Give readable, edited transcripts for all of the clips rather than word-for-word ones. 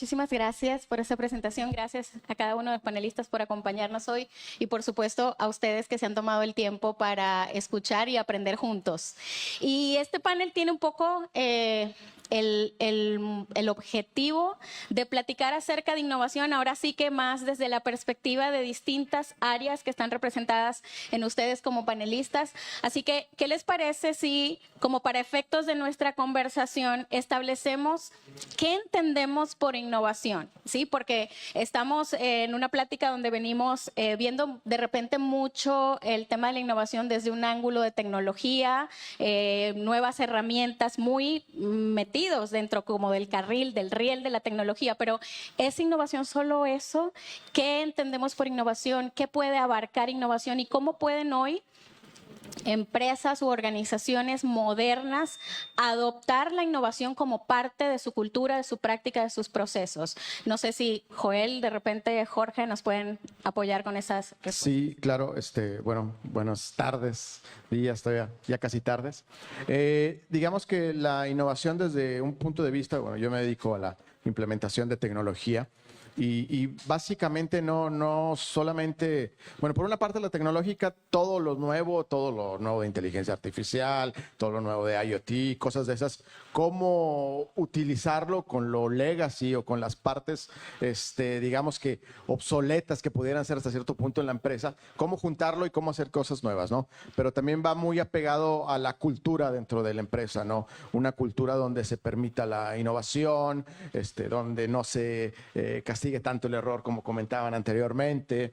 muchísimas gracias por esta presentación. Gracias a cada uno de los panelistas por acompañarnos hoy y, por supuesto, a ustedes que se han tomado el tiempo para escuchar y aprender juntos. Y este panel tiene un poco el objetivo de platicar acerca de innovación, ahora sí que más desde la perspectiva de distintas áreas que están representadas en ustedes como panelistas. Así que, ¿qué les parece si, como para efectos de nuestra conversación, establecemos qué entendemos por innovación? ¿Sí? Porque estamos en una plática donde venimos viendo de repente mucho el tema de la innovación desde un ángulo de tecnología, nuevas herramientas, muy metidos dentro como del carril, del riel de la tecnología, pero ¿es innovación solo eso? ¿Qué entendemos por innovación? ¿Qué puede abarcar innovación? ¿Y cómo pueden hoy empresas u organizaciones modernas adoptar la innovación como parte de su cultura, de su práctica, de sus procesos? No sé si Joel, de repente Jorge, nos pueden apoyar con esas respuestas. Sí, claro. Bueno, buenas tardes, días, todavía ya casi tardes. Digamos que la innovación desde un punto de vista, bueno, yo me dedico a la implementación de tecnología. Y básicamente no solamente, bueno, por una parte la tecnológica, todo lo nuevo de inteligencia artificial, todo lo nuevo de IoT, cosas de esas, cómo utilizarlo con lo legacy o con las partes, digamos que obsoletas que pudieran ser hasta cierto punto en la empresa, cómo juntarlo y cómo hacer cosas nuevas, ¿no? Pero también va muy apegado a la cultura dentro de la empresa, ¿no? Una cultura donde se permita la innovación, donde no se castigue tanto el error como comentaban anteriormente,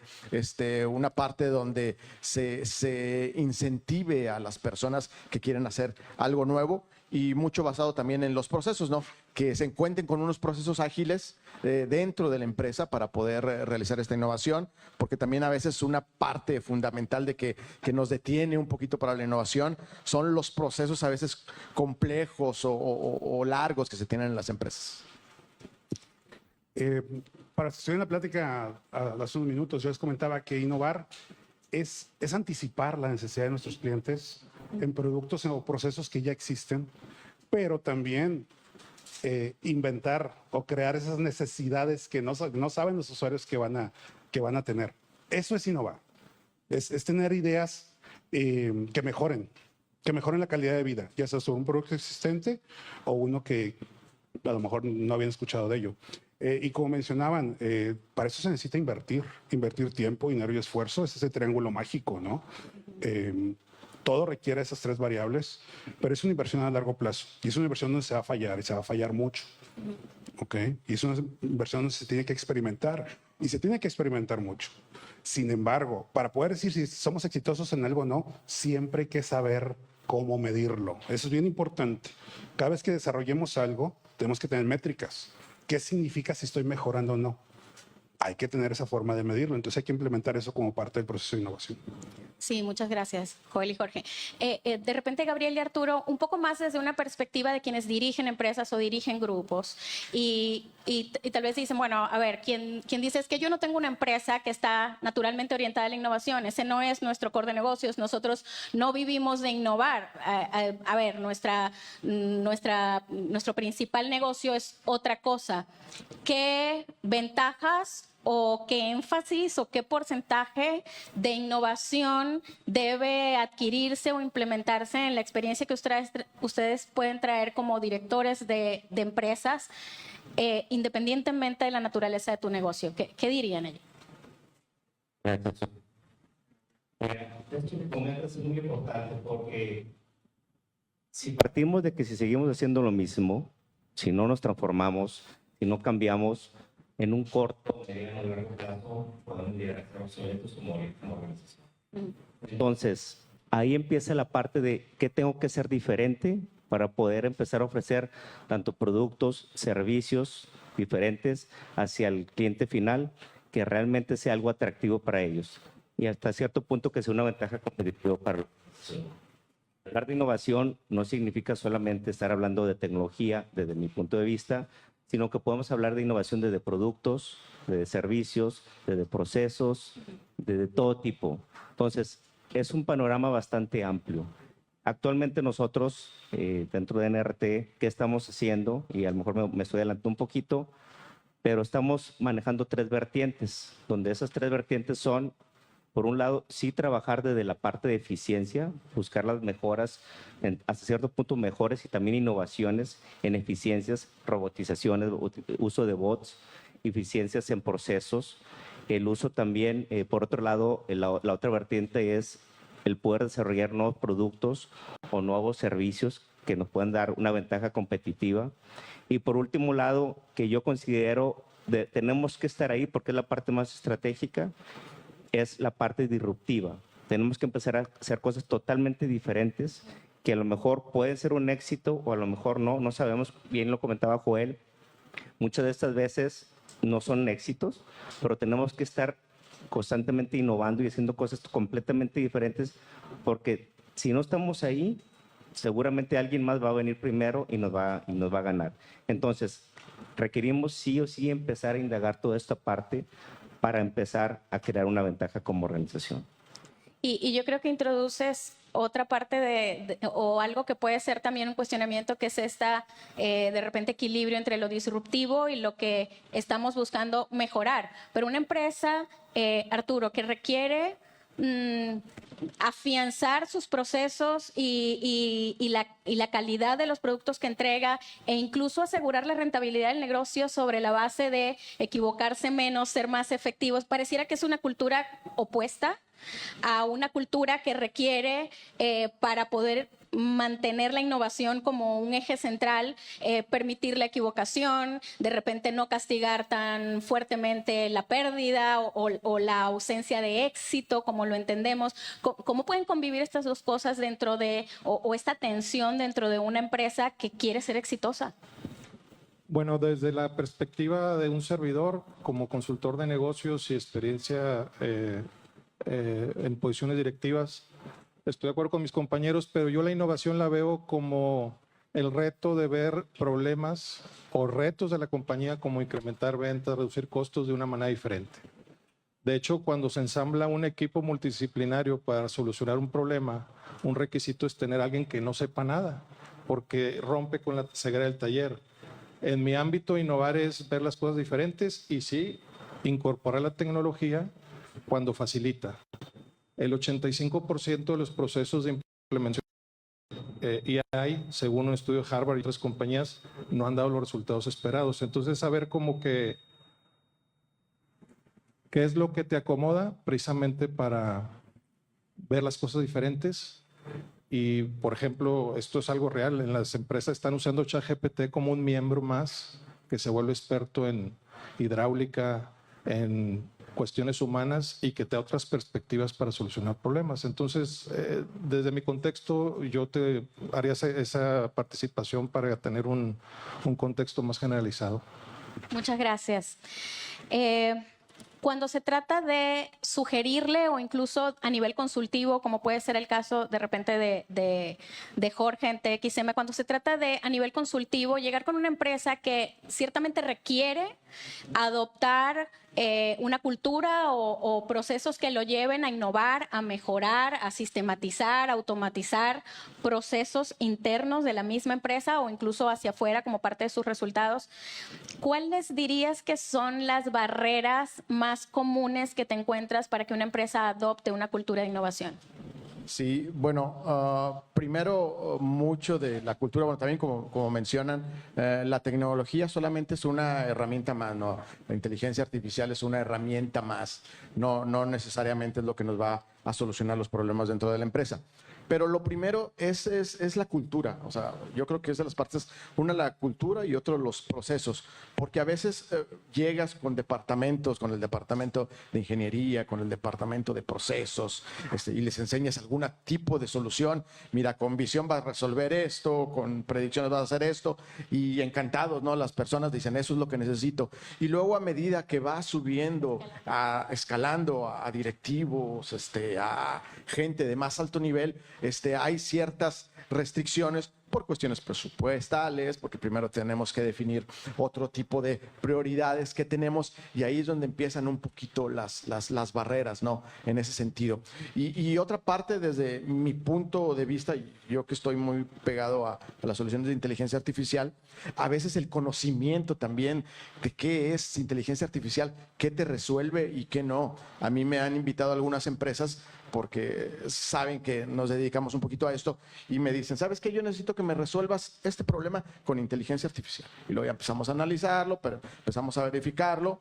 una parte donde se incentive a las personas que quieren hacer algo nuevo y mucho basado también en los procesos, ¿no? Que se encuentren con unos procesos ágiles dentro de la empresa para poder realizar esta innovación, porque también a veces una parte fundamental de que nos detiene un poquito para la innovación son los procesos a veces complejos o largos que se tienen en las empresas. Para estoy en la plática hace unos minutos, yo les comentaba que innovar es anticipar la necesidad de nuestros clientes en productos o procesos que ya existen, pero también inventar o crear esas necesidades que no saben los usuarios que van a tener. Eso es innovar, es tener ideas que mejoren la calidad de vida, ya sea sobre un producto existente o uno que a lo mejor no habían escuchado de ello. Y como mencionaban, para eso se necesita invertir tiempo, dinero y esfuerzo. Es ese triángulo mágico, ¿no? Todo requiere esas tres variables, pero es una inversión a largo plazo. Y es una inversión donde se va a fallar, y se va a fallar mucho. ¿Ok? Y es una inversión donde se tiene que experimentar, y se tiene que experimentar mucho. Sin embargo, para poder decir si somos exitosos en algo o no, siempre hay que saber cómo medirlo. Eso es bien importante. Cada vez que desarrollemos algo, tenemos que tener métricas. ¿Qué significa si estoy mejorando o no? Hay que tener esa forma de medirlo. Entonces hay que implementar eso como parte del proceso de innovación. Sí, muchas gracias, Joel y Jorge. De repente, Gabriel y Arturo, un poco más desde una perspectiva de quienes dirigen empresas o dirigen grupos y tal vez dicen, bueno, a ver, quien dice es que yo no tengo una empresa que está naturalmente orientada a la innovación, ese no es nuestro core de negocios, nosotros no vivimos de innovar. A ver, nuestro principal negocio es otra cosa. ¿Qué ventajas o qué énfasis o qué porcentaje de innovación debe adquirirse o implementarse en la experiencia que ustedes pueden traer como directores de empresas, independientemente de la naturaleza de tu negocio? ¿Qué dirían ellos? Esto que comentas es muy importante porque si partimos de que si seguimos haciendo lo mismo, si no nos transformamos, si no cambiamos, en un corto, mediano o largo plazo, podemos llegar a ser obsoletos como organización. Entonces, ahí empieza la parte de qué tengo que ser diferente para poder empezar a ofrecer tanto productos, servicios diferentes hacia el cliente final, que realmente sea algo atractivo para ellos y hasta cierto punto que sea una ventaja competitiva para la organización. Hablar de innovación no significa solamente estar hablando de tecnología desde mi punto de vista, sino que podemos hablar de innovación desde productos, desde servicios, desde procesos, desde todo tipo. Entonces, es un panorama bastante amplio. Actualmente nosotros, dentro de NRT, ¿qué estamos haciendo? Y a lo mejor me estoy adelantando un poquito. pero estamos manejando 3 vertientes, donde esas 3 vertientes son, por un lado, sí trabajar desde la parte de eficiencia, buscar las mejoras, hasta cierto punto mejores y también innovaciones en eficiencias, robotizaciones, uso de bots, eficiencias en procesos, el uso también, por otro lado, la otra vertiente es el poder desarrollar nuevos productos o nuevos servicios que nos puedan dar una ventaja competitiva. Y por último lado, que yo considero tenemos que estar ahí porque es la parte más estratégica, es la parte disruptiva. Tenemos que empezar a hacer cosas totalmente diferentes que a lo mejor pueden ser un éxito o a lo mejor no, no sabemos, bien lo comentaba Joel, muchas de estas veces no son éxitos, pero tenemos que estar constantemente innovando y haciendo cosas completamente diferentes porque si no estamos ahí, seguramente alguien más va a venir primero y nos va a ganar. Entonces, requerimos sí o sí empezar a indagar toda esta parte para empezar a crear una ventaja como organización. Y yo creo que introduces otra parte o algo que puede ser también un cuestionamiento, que es de repente equilibrio entre lo disruptivo y lo que estamos buscando mejorar. Pero una empresa, Arturo, que requiere afianzar sus procesos y la calidad de los productos que entrega e incluso asegurar la rentabilidad del negocio sobre la base de equivocarse menos, ser más efectivos, pareciera que es una cultura opuesta a una cultura que requiere para poder mantener la innovación como un eje central, permitir la equivocación, de repente no castigar tan fuertemente la pérdida o la ausencia de éxito como lo entendemos. ¿Cómo pueden convivir estas dos cosas dentro de, o esta tensión dentro de una empresa que quiere ser exitosa? Bueno, desde la perspectiva de un servidor, como consultor de negocios y experiencia en posiciones directivas, estoy de acuerdo con mis compañeros, pero yo la innovación la veo como el reto de ver problemas o retos de la compañía como incrementar ventas, reducir costos de una manera diferente. De hecho, cuando se ensambla un equipo multidisciplinario para solucionar un problema, un requisito es tener a alguien que no sepa nada, porque rompe con la ceguera del taller. En mi ámbito, innovar es ver las cosas diferentes y sí, incorporar la tecnología cuando facilita. El 85% de los procesos de implementación EI, según un estudio de Harvard y otras compañías, no han dado los resultados esperados. Entonces, saber cómo qué es lo que te acomoda precisamente para ver las cosas diferentes. Y, por ejemplo, esto es algo real. En las empresas están usando ChatGPT como un miembro más que se vuelve experto en hidráulica, en cuestiones humanas y que te da otras perspectivas para solucionar problemas. Entonces, desde mi contexto, yo te haría esa participación para tener un contexto más generalizado. Muchas gracias. Cuando se trata de sugerirle o incluso a nivel consultivo, como puede ser el caso de repente de Jorge en TXM, cuando se trata de a nivel consultivo llegar con una empresa que ciertamente requiere adoptar una cultura o procesos que lo lleven a innovar, a mejorar, a sistematizar, a automatizar procesos internos de la misma empresa o incluso hacia afuera como parte de sus resultados, ¿cuáles dirías que son las barreras más comunes que te encuentras para que una empresa adopte una cultura de innovación? Sí, bueno, primero mucho de la cultura, bueno, también como mencionan, la tecnología solamente es una herramienta más, ¿no? La inteligencia artificial es una herramienta más, no necesariamente es lo que nos va a solucionar los problemas dentro de la empresa. Pero lo primero es la cultura, o sea, yo creo que es de las partes, una la cultura y otro los procesos, porque a veces llegas con departamentos, con el departamento de ingeniería, con el departamento de procesos, y les enseñas algún tipo de solución, mira, con visión vas a resolver esto, con predicciones vas a hacer esto, y encantados, ¿no? Las personas dicen, eso es lo que necesito. Y luego a medida que vas subiendo, escalando a directivos, a gente de más alto nivel, hay ciertas restricciones por cuestiones presupuestales, porque primero tenemos que definir otro tipo de prioridades que tenemos y ahí es donde empiezan un poquito las barreras, ¿no? En ese sentido. Y otra parte, desde mi punto de vista, yo que estoy muy pegado a las soluciones de inteligencia artificial, a veces el conocimiento también de qué es inteligencia artificial, qué te resuelve y qué no. A mí me han invitado algunas empresas porque saben que nos dedicamos un poquito a esto y me dicen, ¿sabes qué? Yo necesito que me resuelvas este problema con inteligencia artificial. Y luego ya empezamos a analizarlo, pero empezamos a verificarlo,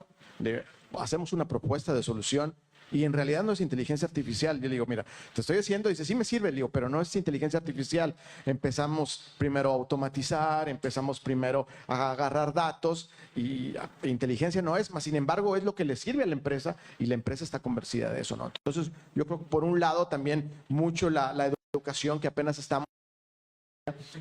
hacemos una propuesta de solución y en realidad no es inteligencia artificial. Yo le digo, mira, te estoy haciendo, dice, sí me sirve, le digo, pero no es inteligencia artificial. Empezamos primero a automatizar, empezamos primero a agarrar datos y inteligencia no es, más sin embargo es lo que le sirve a la empresa y la empresa está convencida de eso, ¿no? Entonces yo creo que por un lado también mucho la educación que apenas estamos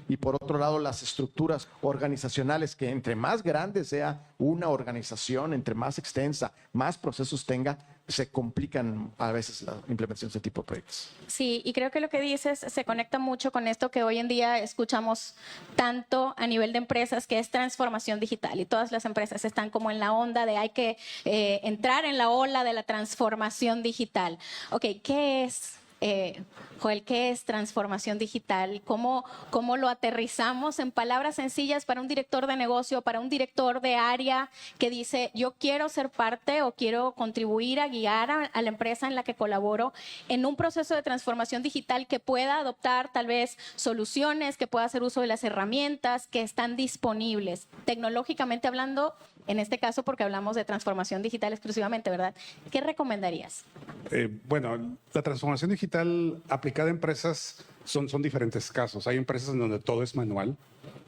y por otro lado las estructuras organizacionales, que entre más grande sea una organización, entre más extensa, más procesos tenga, se complican a veces la implementación de este tipo de proyectos. Sí, y creo que lo que dices se conecta mucho con esto que hoy en día escuchamos tanto a nivel de empresas, que es transformación digital. Y todas las empresas están como en la onda de hay que entrar en la ola de la transformación digital. Ok, ¿qué es? Joel, ¿qué es transformación digital? ¿Cómo lo aterrizamos en palabras sencillas para un director de negocio, para un director de área que dice, yo quiero ser parte o quiero contribuir a guiar a la empresa en la que colaboro en un proceso de transformación digital que pueda adoptar tal vez soluciones, que pueda hacer uso de las herramientas que están disponibles, tecnológicamente hablando, en este caso porque hablamos de transformación digital exclusivamente, ¿verdad? ¿Qué recomendarías? Bueno, la transformación digital aplicada a empresas son diferentes casos. Hay empresas en donde todo es manual,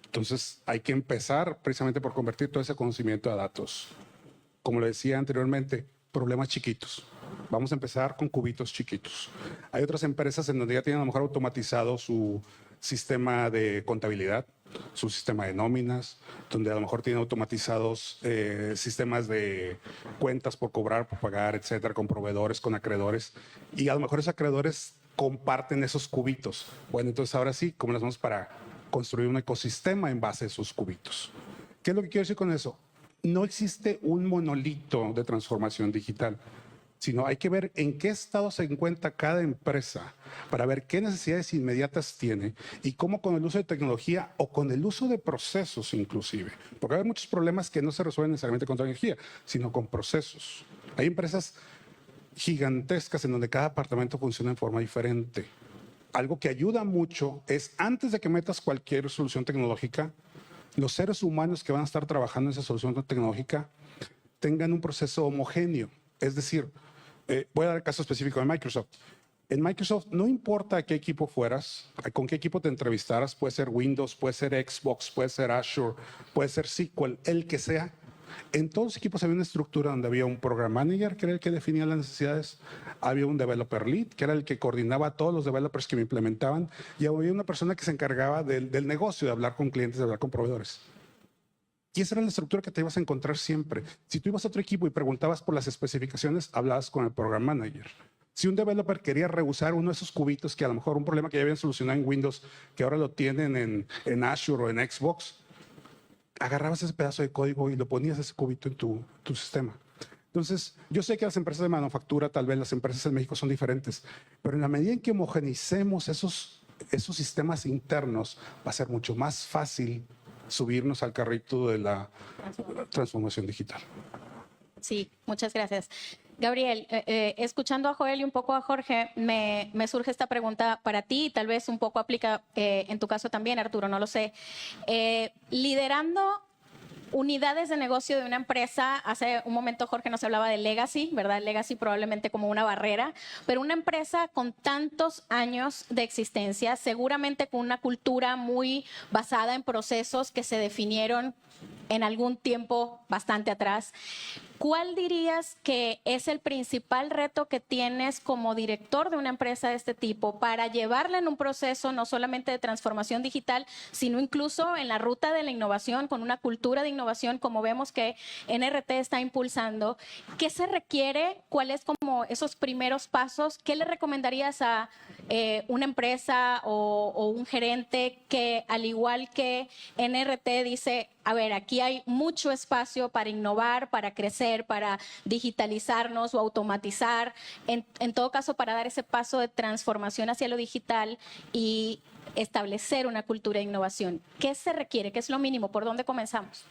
entonces hay que empezar precisamente por convertir todo ese conocimiento a datos. Como lo decía anteriormente, problemas chiquitos. Vamos a empezar con cubitos chiquitos. Hay otras empresas en donde ya tienen a lo mejor automatizado su sistema de contabilidad, su sistema de nóminas, donde a lo mejor tienen automatizados sistemas de cuentas por cobrar, por pagar, etcétera, con proveedores, con acreedores. Y a lo mejor esos acreedores comparten esos cubitos. Bueno, entonces ahora sí, ¿cómo lo hacemos para construir un ecosistema en base a esos cubitos? ¿Qué es lo que quiero decir con eso? No existe un monolito de transformación digital, sino hay que ver en qué estado se encuentra cada empresa para ver qué necesidades inmediatas tiene y cómo con el uso de tecnología o con el uso de procesos inclusive, porque hay muchos problemas que no se resuelven necesariamente con tecnología, sino con procesos. Hay empresas gigantescas en donde cada departamento funciona en forma diferente. Algo que ayuda mucho es, antes de que metas cualquier solución tecnológica, los seres humanos que van a estar trabajando en esa solución tecnológica tengan un proceso homogéneo. Es decir, voy a dar el caso específico de Microsoft. En Microsoft, no importa a qué equipo fueras, con qué equipo te entrevistaras, puede ser Windows, puede ser Xbox, puede ser Azure, puede ser SQL, el que sea. En todos los equipos había una estructura donde había un Program Manager, que era el que definía las necesidades, había un Developer Lead, que era el que coordinaba a todos los developers que me implementaban, y había una persona que se encargaba del negocio, de hablar con clientes, de hablar con proveedores. Y esa era la estructura que te ibas a encontrar siempre. Si tú ibas a otro equipo y preguntabas por las especificaciones, hablabas con el Program Manager. Si un developer quería rehusar uno de esos cubitos, que a lo mejor un problema que ya habían solucionado en Windows, que ahora lo tienen en Azure o en Xbox, agarrabas ese pedazo de código y lo ponías ese cubito en tu sistema. Entonces, yo sé que las empresas de manufactura, tal vez las empresas en México son diferentes, pero en la medida en que homogenicemos esos sistemas internos, va a ser mucho más fácil subirnos al carrito de la transformación digital. Sí, muchas gracias. Gabriel, escuchando a Joel y un poco a Jorge, me surge esta pregunta para ti, y tal vez un poco aplica en tu caso también, Arturo, no lo sé. Liderando unidades de negocio de una empresa, hace un momento Jorge nos hablaba de legacy, ¿verdad? Legacy probablemente como una barrera, pero una empresa con tantos años de existencia, seguramente con una cultura muy basada en procesos que se definieron en algún tiempo bastante atrás. ¿cuál dirías que es el principal reto que tienes como director de una empresa de este tipo para llevarla en un proceso no solamente de transformación digital, sino incluso en la ruta de la innovación, con una cultura de innovación como vemos que NRT está impulsando? ¿Qué se requiere? ¿Cuáles como esos primeros pasos? ¿Qué le recomendarías a una empresa o un gerente que, al igual que NRT, dice, a ver, aquí hay mucho espacio para innovar, para crecer, para digitalizarnos o automatizar, en todo caso para dar ese paso de transformación hacia lo digital y establecer una cultura de innovación? ¿Qué se requiere? ¿Qué es lo mínimo? ¿Por dónde comenzamos?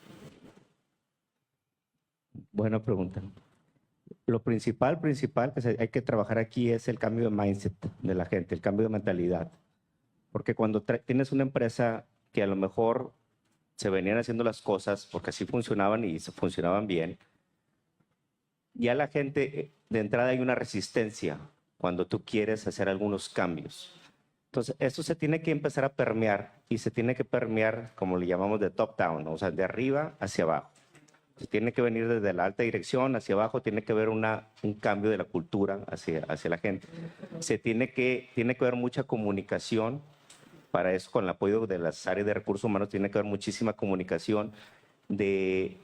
Buena pregunta. Lo principal que hay que trabajar aquí es el cambio de mindset de la gente, el cambio de mentalidad. Porque cuando tienes una empresa que a lo mejor se venían haciendo las cosas porque así funcionaban y funcionaban bien, ya la gente, de entrada hay una resistencia cuando tú quieres hacer algunos cambios. Entonces, esto se tiene que empezar a permear y se tiene que permear, como le llamamos, de top down, ¿no? O sea, de arriba hacia abajo. Tiene que venir desde la alta dirección hacia abajo, tiene que haber un cambio de la cultura hacia la gente. Tiene que haber mucha comunicación. Para eso, con el apoyo de las áreas de recursos humanos, tiene que haber muchísima comunicación de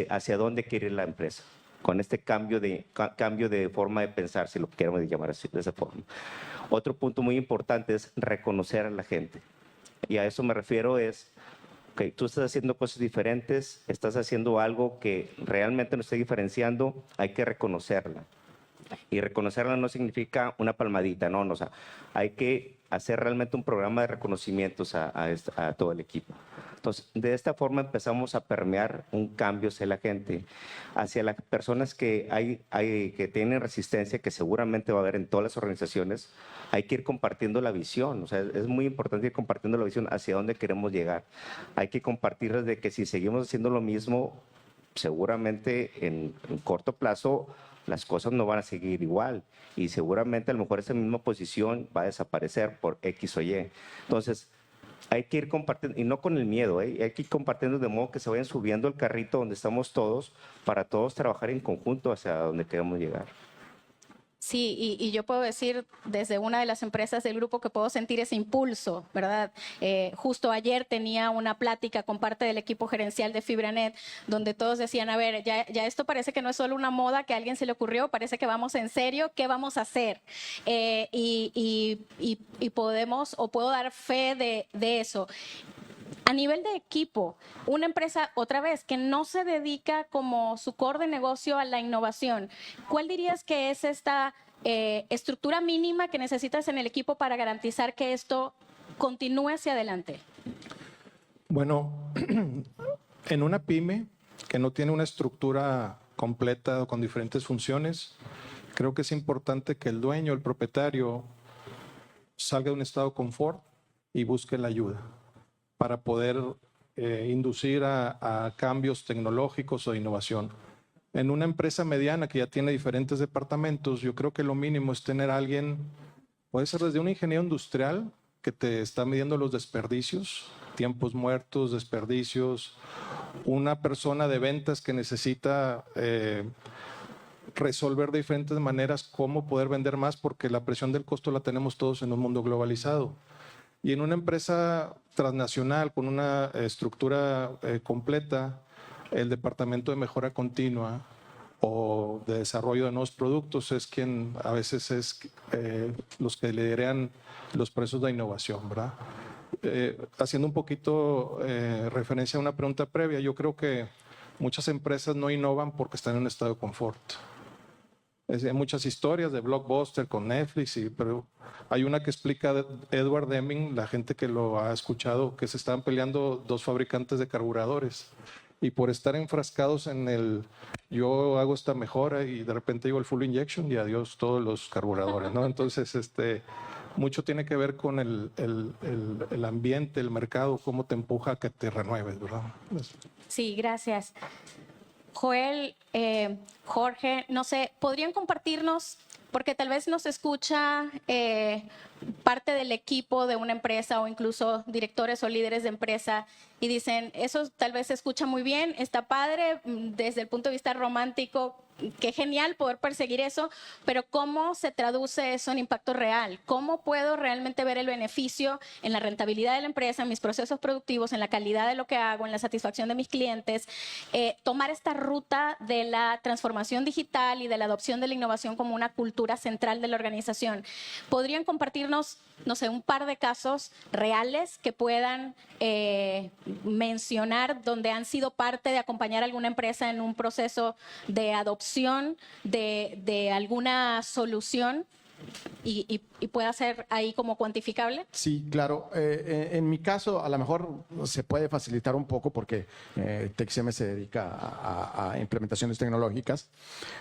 hacia dónde quiere ir la empresa, con este cambio de forma de pensar, si lo queremos llamar así, de esa forma. Otro punto muy importante es reconocer a la gente. Y a eso me refiero es, okay, tú estás haciendo cosas diferentes, estás haciendo algo que realmente nos está diferenciando, hay que reconocerla. Y reconocerla no significa una palmadita, no, o sea, hay que hacer realmente un programa de reconocimientos a todo el equipo. Entonces, de esta forma empezamos a permear un cambio hacia la gente, hacia las personas que que tienen resistencia, que seguramente va a haber en todas las organizaciones. Hay que ir compartiendo la visión, o sea, es muy importante ir compartiendo la visión hacia dónde queremos llegar. Hay que compartirles de que si seguimos haciendo lo mismo, seguramente en corto plazo las cosas no van a seguir igual y seguramente a lo mejor esa misma posición va a desaparecer por X o Y. Entonces, hay que ir compartiendo, y no con el miedo, hay que ir compartiendo de modo que se vayan subiendo el carrito donde estamos todos, para todos trabajar en conjunto hacia donde queremos llegar. Sí, y yo puedo decir desde una de las empresas del grupo que puedo sentir ese impulso, ¿verdad? Justo ayer tenía una plática con parte del equipo gerencial de FibraNet, donde todos decían, a ver, ya esto parece que no es solo una moda que a alguien se le ocurrió, parece que vamos en serio, ¿qué vamos a hacer? Y podemos, o puedo dar fe de eso. A nivel de equipo, una empresa, otra vez, que no se dedica como su core de negocio a la innovación, ¿cuál dirías que es esta estructura mínima que necesitas en el equipo para garantizar que esto continúe hacia adelante? Bueno, en una pyme que no tiene una estructura completa o con diferentes funciones, creo que es importante que el dueño, el propietario, salga de un estado de confort y busque la ayuda para poder inducir a cambios tecnológicos o de innovación. En una empresa mediana que ya tiene diferentes departamentos, yo creo que lo mínimo es tener a alguien, puede ser desde un ingeniero industrial que te está midiendo los desperdicios, tiempos muertos, desperdicios, una persona de ventas que necesita resolver de diferentes maneras cómo poder vender más, porque la presión del costo la tenemos todos en un mundo globalizado. Y en una empresa transnacional con una estructura completa, el departamento de mejora continua o de desarrollo de nuevos productos es quien a veces es los que lideran los procesos de innovación, ¿verdad? Haciendo un poquito referencia a una pregunta previa, yo creo que muchas empresas no innovan porque están en un estado de confort. Hay muchas historias de Blockbuster con Netflix, pero hay una que explica Edward Deming, la gente que lo ha escuchado, que se estaban peleando dos fabricantes de carburadores y por estar enfrascados en el yo hago esta mejora y de repente digo el full injection y adiós todos los carburadores, ¿no? Entonces, mucho tiene que ver con el ambiente, el mercado, cómo te empuja a que te renueves, ¿verdad? Sí, gracias. Joel, Jorge, no sé, ¿podrían compartirnos porque tal vez nos escucha parte del equipo de una empresa o incluso directores o líderes de empresa y dicen, eso tal vez se escucha muy bien, está padre desde el punto de vista romántico, qué genial poder perseguir eso, pero ¿cómo se traduce eso en impacto real? ¿Cómo puedo realmente ver el beneficio en la rentabilidad de la empresa, en mis procesos productivos, en la calidad de lo que hago, en la satisfacción de mis clientes? Tomar esta ruta de la transformación digital y de la adopción de la innovación como una cultura central de la organización. ¿Podrían compartirnos, no sé, un par de casos reales que puedan mencionar donde han sido parte de acompañar a alguna empresa en un proceso de adopción de alguna solución y pueda ser ahí como cuantificable? Sí, claro. En mi caso, a lo mejor se puede facilitar un poco porque TechCM se dedica a implementaciones tecnológicas.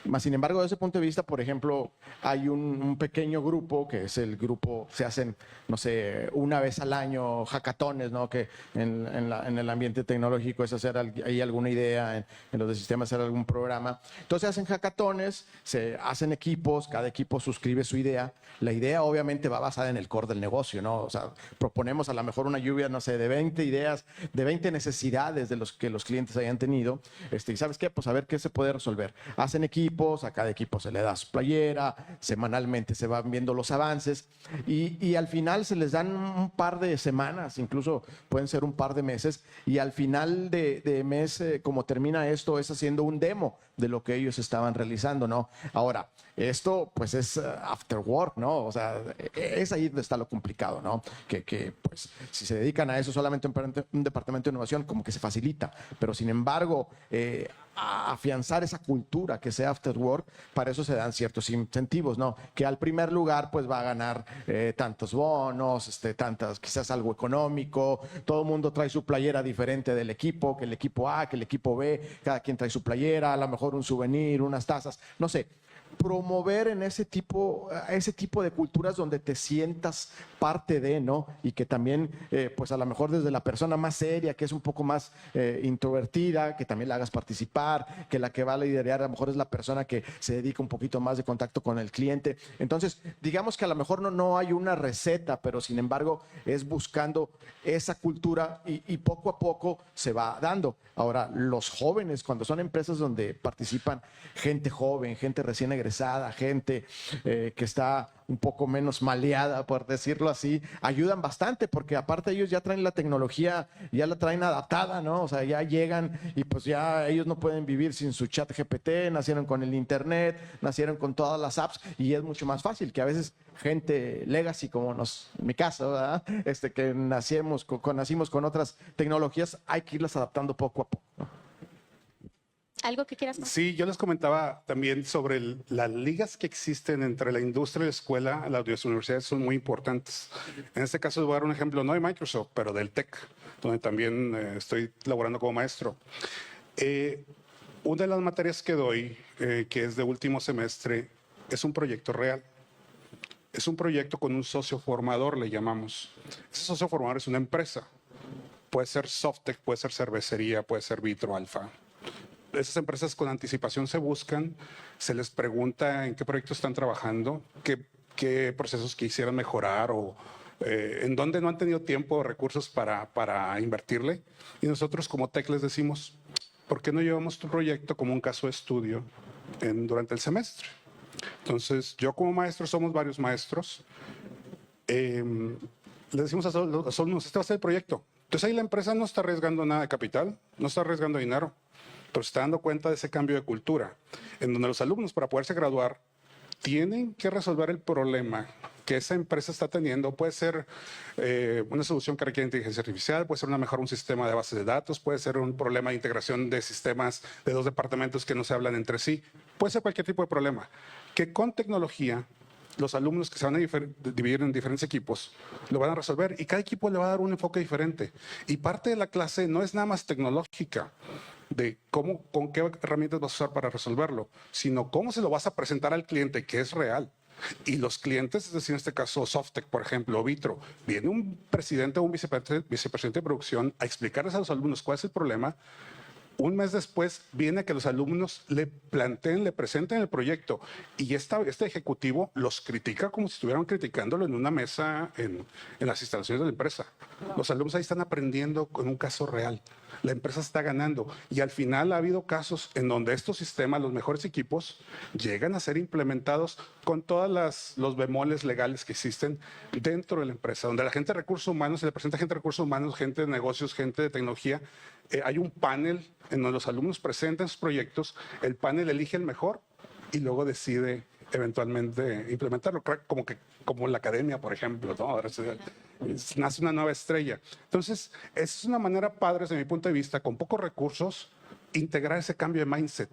Mas, sin embargo, desde ese punto de vista, por ejemplo, hay un pequeño grupo que es el grupo, se hacen, no sé, una vez al año hackatones, ¿no? Que en el ambiente tecnológico es hacer ahí alguna idea, en los de sistemas hacer algún programa. Entonces hacen hackatones, se hacen equipos, cada equipo suscribe su idea. La idea obviamente va basada en el core del negocio, ¿no? O sea, proponemos a lo mejor una lluvia, no sé, de 20 ideas, de 20 necesidades de los que los clientes hayan tenido. Y ¿sabes qué? Pues a ver qué se puede resolver. Hacen equipos, a cada equipo se le da su playera, semanalmente se van viendo los avances y al final se les dan un par de semanas, incluso pueden ser un par de meses, y al final de mes, como termina esto, es haciendo un demo de lo que ellos estaban realizando, ¿no? Ahora, esto pues es after work, ¿no? O sea, es ahí donde está lo complicado, ¿no? Que pues si se dedican a eso solamente un departamento de innovación, como que se facilita, pero sin embargo, a afianzar esa cultura que sea after work, para eso se dan ciertos incentivos, ¿no? Que al primer lugar pues va a ganar tantos bonos, tantas, quizás algo económico, todo el mundo trae su playera diferente del equipo, que el equipo A, que el equipo B, cada quien trae su playera, a lo mejor un souvenir, unas tazas, no sé. Promover en ese tipo de culturas donde te sientas parte de, ¿no? Y que también, pues a lo mejor desde la persona más seria, que es un poco más introvertida, que también la hagas participar, que la que va a liderar a lo mejor es la persona que se dedica un poquito más de contacto con el cliente. Entonces, digamos que a lo mejor no hay una receta, pero sin embargo es buscando esa cultura y poco a poco se va dando. Ahora, los jóvenes, cuando son empresas donde participan gente joven, gente recién egresada, gente que está un poco menos maleada, por decirlo así, ayudan bastante porque aparte ellos ya traen la tecnología, ya la traen adaptada, ¿no? O sea, ya llegan y pues ya ellos no pueden vivir sin su chat GPT, nacieron con el internet, nacieron con todas las apps y es mucho más fácil que a veces gente legacy como en mi caso, ¿verdad? Que nacimos con otras tecnologías, hay que irlas adaptando poco a poco, ¿no? ¿Algo que quieras comentar? Sí, yo les comentaba también sobre las ligas que existen entre la industria y la escuela. Las universidades son muy importantes. En este caso, les voy a dar un ejemplo, no de Microsoft, pero del TEC, donde también estoy laborando como maestro. Una de las materias que doy, que es de último semestre, es un proyecto real. Es un proyecto con un socio formador, le llamamos. Ese socio formador es una empresa. Puede ser Softec, puede ser cervecería, puede ser Vitro Alfa. Esas empresas con anticipación se buscan, se les pregunta en qué proyectos están trabajando, qué procesos quisieran mejorar o en dónde no han tenido tiempo o recursos para invertirle. Y nosotros como TEC les decimos, ¿por qué no llevamos tu proyecto como un caso de estudio durante el semestre? Entonces, yo como maestro, somos varios maestros, le decimos a los alumnos, este va a ser el proyecto. Entonces ahí la empresa no está arriesgando nada de capital, no está arriesgando dinero, pero se está dando cuenta de ese cambio de cultura, en donde los alumnos para poderse graduar tienen que resolver el problema que esa empresa está teniendo. Puede ser una solución que requiere inteligencia artificial, puede ser un sistema de bases de datos, puede ser un problema de integración de sistemas de dos departamentos que no se hablan entre sí, puede ser cualquier tipo de problema, que con tecnología los alumnos que se van a dividir en diferentes equipos lo van a resolver y cada equipo le va a dar un enfoque diferente. Y parte de la clase no es nada más tecnológica, de con qué herramientas vas a usar para resolverlo, sino cómo se lo vas a presentar al cliente, que es real. Y los clientes, es decir, en este caso Softec, por ejemplo, o Vitro, viene un presidente o un vicepresidente de producción a explicarles a los alumnos cuál es el problema, Un mes después viene que los alumnos le planteen, le presenten el proyecto y este ejecutivo los critica como si estuvieran criticándolo en una mesa en las instalaciones de la empresa. Los alumnos ahí están aprendiendo con un caso real. La empresa está ganando y al final ha habido casos en donde estos sistemas, los mejores equipos, llegan a ser implementados con todos los bemoles legales que existen dentro de la empresa, donde la gente de recursos humanos, se le presenta gente de recursos humanos, gente de negocios, gente de tecnología. Hay un panel en donde los alumnos presentan sus proyectos, el panel elige el mejor y luego decide eventualmente implementarlo, como la academia, por ejemplo, ¿no? Nace una nueva estrella. Entonces, es una manera padre, desde mi punto de vista, con pocos recursos, integrar ese cambio de mindset.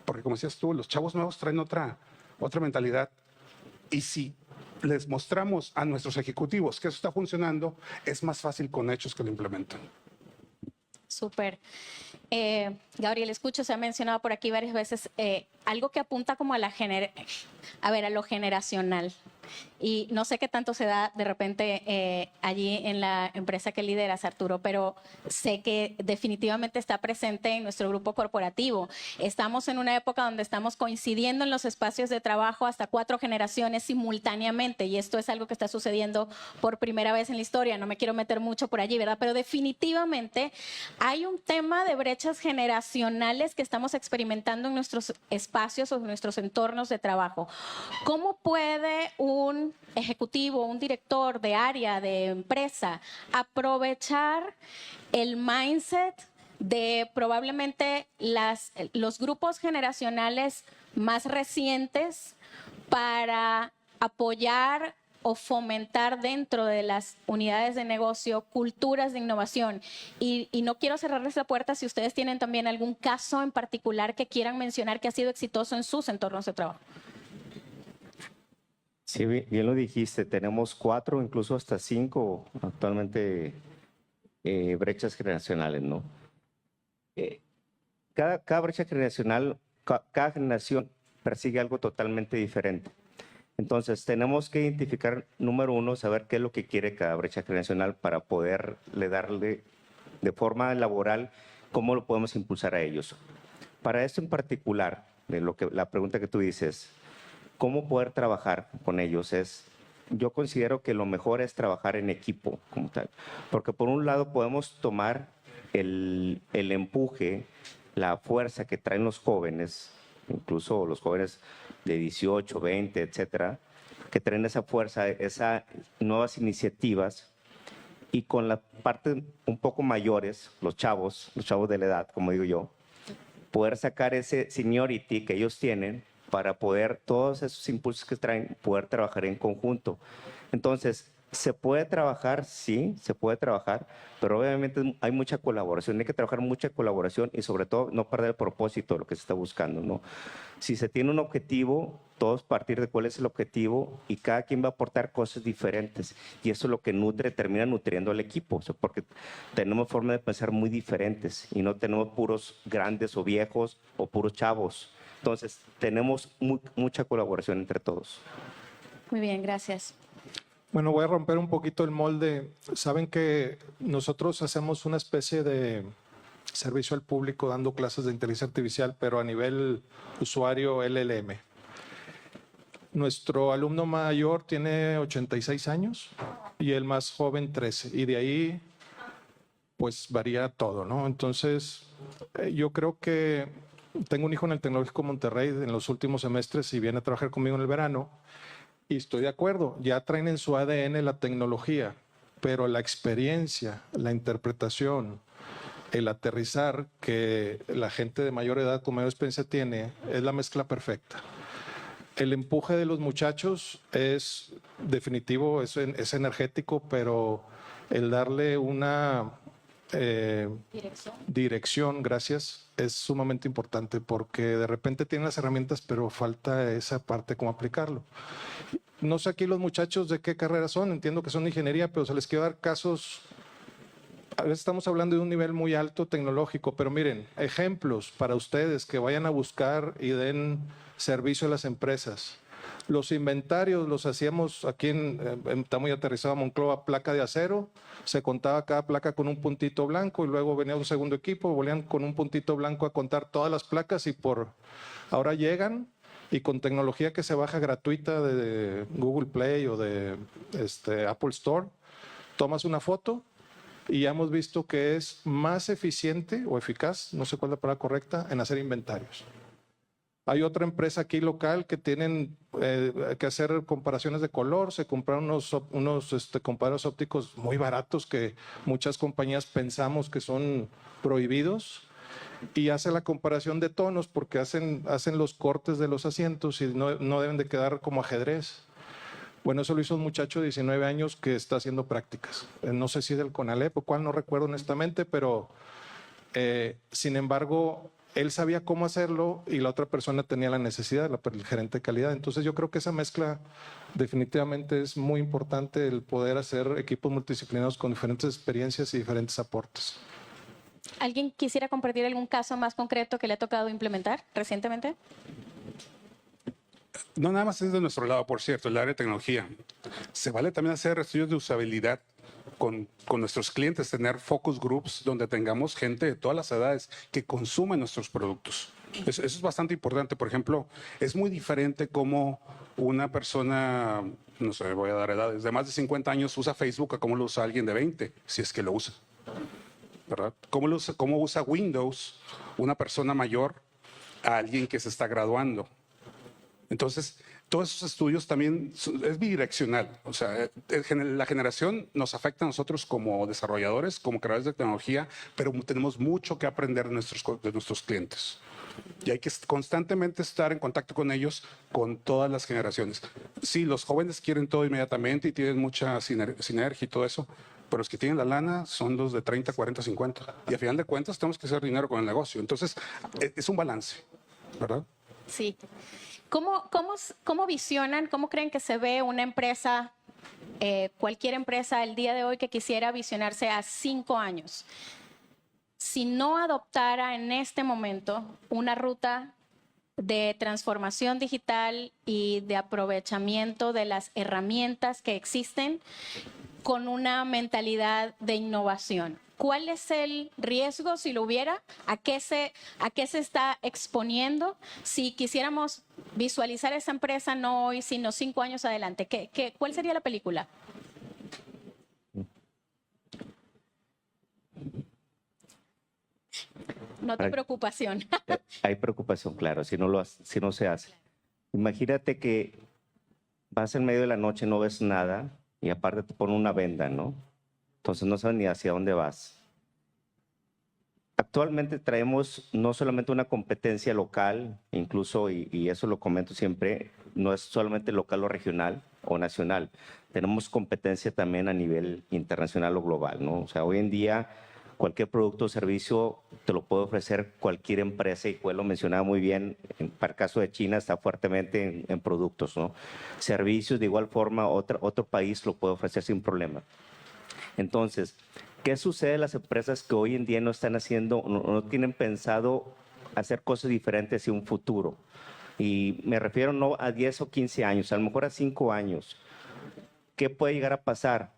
Porque como decías tú, los chavos nuevos traen otra mentalidad. Y si les mostramos a nuestros ejecutivos que eso está funcionando, es más fácil con hechos que lo implementan. Súper. Gabriel, escucho, se ha mencionado por aquí varias veces algo que apunta como a lo generacional. Y no sé qué tanto se da de repente allí en la empresa que lideras, Arturo, pero sé que definitivamente está presente en nuestro grupo corporativo. Estamos en una época donde estamos coincidiendo en los espacios de trabajo hasta 4 generaciones simultáneamente, y esto es algo que está sucediendo por primera vez en la historia. No me quiero meter mucho por allí, ¿verdad? Pero definitivamente hay un tema de brechas generacionales que estamos experimentando en nuestros espacios o en nuestros entornos de trabajo. ¿Cómo puede un ejecutivo, un director de área, de empresa, aprovechar el mindset de probablemente los grupos generacionales más recientes para apoyar o fomentar dentro de las unidades de negocio culturas de innovación? Y no quiero cerrarles la puerta si ustedes tienen también algún caso en particular que quieran mencionar que ha sido exitoso en sus entornos de trabajo. Sí, bien lo dijiste, tenemos 4, incluso hasta 5 actualmente brechas generacionales, ¿no? Cada brecha generacional, cada generación persigue algo totalmente diferente. Entonces, tenemos que identificar, número 1, saber qué es lo que quiere cada brecha generacional para poderle darle de forma laboral cómo lo podemos impulsar a ellos. Para esto en particular, la pregunta que tú dices, cómo poder trabajar con ellos yo considero que lo mejor es trabajar en equipo como tal, porque por un lado podemos tomar el empuje, la fuerza que traen los jóvenes, incluso los jóvenes de 18, 20, etcétera, que traen esa fuerza, esas nuevas iniciativas, y con la parte un poco mayores, los chavos de la edad, como digo yo, poder sacar ese seniority que ellos tienen para poder, todos esos impulsos que traen, poder trabajar en conjunto. Entonces, ¿se puede trabajar? Sí, se puede trabajar, pero obviamente hay mucha colaboración, hay que trabajar mucha colaboración y sobre todo no perder el propósito de lo que se está buscando, ¿no? Si se tiene un objetivo, todos partir de cuál es el objetivo y cada quien va a aportar cosas diferentes, y eso es lo que termina nutriendo al equipo, o sea, porque tenemos formas de pensar muy diferentes y no tenemos puros grandes o viejos o puros chavos. Entonces, tenemos mucha colaboración entre todos. Muy bien, gracias. Bueno, voy a romper un poquito el molde. Saben que nosotros hacemos una especie de servicio al público dando clases de inteligencia artificial, pero a nivel usuario LLM. Nuestro alumno mayor tiene 86 años y el más joven 13. Y de ahí, pues varía todo, ¿no? Entonces, yo creo que tengo un hijo en el Tecnológico Monterrey en los últimos semestres y viene a trabajar conmigo en el verano. Y estoy de acuerdo, ya traen en su ADN la tecnología, pero la experiencia, la interpretación, el aterrizar que la gente de mayor edad con mayor experiencia tiene, es la mezcla perfecta. El empuje de los muchachos es definitivo, es energético, pero el darle una dirección, gracias, es sumamente importante porque de repente tienen las herramientas, pero falta esa parte cómo aplicarlo. No sé aquí los muchachos de qué carrera son, entiendo que son de ingeniería, pero se les quiero dar casos. A veces estamos hablando de un nivel muy alto tecnológico, pero miren, ejemplos para ustedes que vayan a buscar y den servicio a las empresas. Los inventarios los hacíamos aquí está muy aterrizado Monclova, placa de acero, se contaba cada placa con un puntito blanco y luego venía un segundo equipo, volvían con un puntito blanco a contar todas las placas y ahora llegan y con tecnología que se baja gratuita de Google Play o de Apple Store, tomas una foto y ya hemos visto que es más eficiente o eficaz, no sé cuál es la palabra correcta, en hacer inventarios. Hay otra empresa aquí local que tienen que hacer comparaciones de color, se compraron unos comparadores ópticos muy baratos que muchas compañías pensamos que son prohibidos y hace la comparación de tonos porque hacen los cortes de los asientos y no deben de quedar como ajedrez. Bueno, eso lo hizo un muchacho de 19 años que está haciendo prácticas. No sé si es del CONALEP o cuál, no recuerdo honestamente, pero sin embargo, él sabía cómo hacerlo y la otra persona tenía la necesidad, el gerente de calidad. Entonces yo creo que esa mezcla definitivamente es muy importante, el poder hacer equipos multidisciplinarios con diferentes experiencias y diferentes aportes. ¿Alguien quisiera compartir algún caso más concreto que le ha tocado implementar recientemente? No nada más es de nuestro lado, por cierto, el área de tecnología. Se vale también hacer estudios de usabilidad con nuestros clientes, tener focus groups donde tengamos gente de todas las edades que consumen nuestros productos. Eso es bastante importante. Por ejemplo, es muy diferente cómo una persona, no sé, voy a dar edades, de más de 50 años usa Facebook a cómo lo usa alguien de 20, si es que lo usa, ¿verdad? ¿Cómo usa Windows una persona mayor a alguien que se está graduando? Entonces, todos esos estudios también es bidireccional. O sea, la generación nos afecta a nosotros como desarrolladores, como creadores de tecnología, pero tenemos mucho que aprender de nuestros clientes. Y hay que constantemente estar en contacto con ellos, con todas las generaciones. Sí, los jóvenes quieren todo inmediatamente y tienen mucha sinergia y todo eso, pero los que tienen la lana son los de 30, 40, 50. Y a final de cuentas tenemos que hacer dinero con el negocio. Entonces, es un balance, ¿verdad? Sí. ¿Cómo visionan, cómo creen que se ve una empresa, cualquier empresa el día de hoy que quisiera visionarse a 5 años? Si no adoptara en este momento una ruta de transformación digital y de aprovechamiento de las herramientas que existen con una mentalidad de innovación. ¿Cuál es el riesgo, si lo hubiera? ¿A qué se está exponiendo? Si quisiéramos visualizar esa empresa no hoy, sino 5 años adelante, ¿cuál sería la película? Nota preocupación. Hay preocupación, claro, si no se hace. Imagínate que vas en medio de la noche, no ves nada y aparte te ponen una venda, ¿no? Entonces no sabes ni hacia dónde vas. Actualmente traemos no solamente una competencia local, incluso, y eso lo comento siempre, no es solamente local o regional o nacional. Tenemos competencia también a nivel internacional o global, ¿no? O sea, hoy en día cualquier producto o servicio te lo puede ofrecer cualquier empresa y pues lo mencionaba muy bien, para el caso de China está fuertemente en productos, ¿no? Servicios de igual forma, otro país lo puede ofrecer sin problema. Entonces, ¿qué sucede en las empresas que hoy en día no están haciendo, no tienen pensado hacer cosas diferentes hacia un futuro? Y me refiero no a 10 o 15 años, a lo mejor a 5 años. ¿Qué puede llegar a pasar?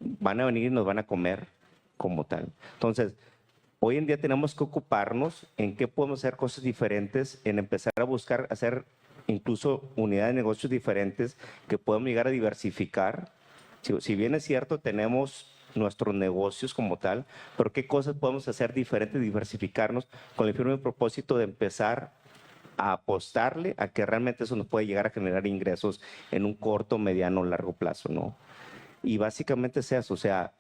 Van a venir y nos van a comer como tal. Entonces, hoy en día tenemos que ocuparnos en qué podemos hacer cosas diferentes, en empezar a buscar hacer incluso unidades de negocios diferentes que podemos llegar a diversificar. Si bien es cierto, tenemos nuestros negocios como tal, pero qué cosas podemos hacer diferentes, diversificarnos con el firme propósito de empezar a apostarle a que realmente eso nos puede llegar a generar ingresos en un corto, mediano, largo plazo, ¿no? Y básicamente es eso, o sea,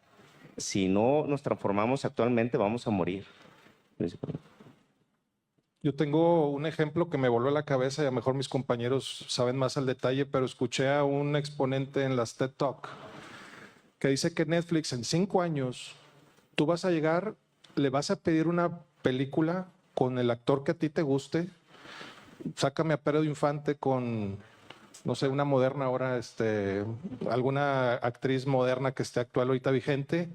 si no nos transformamos actualmente, vamos a morir. Yo tengo un ejemplo que me voló a la cabeza y a lo mejor mis compañeros saben más al detalle, pero escuché a un exponente en las TED Talk que dice que Netflix en 5 años, tú vas a llegar, le vas a pedir una película con el actor que a ti te guste, sácame a Pedro Infante con, no sé, una moderna ahora, alguna actriz moderna que esté actual ahorita vigente,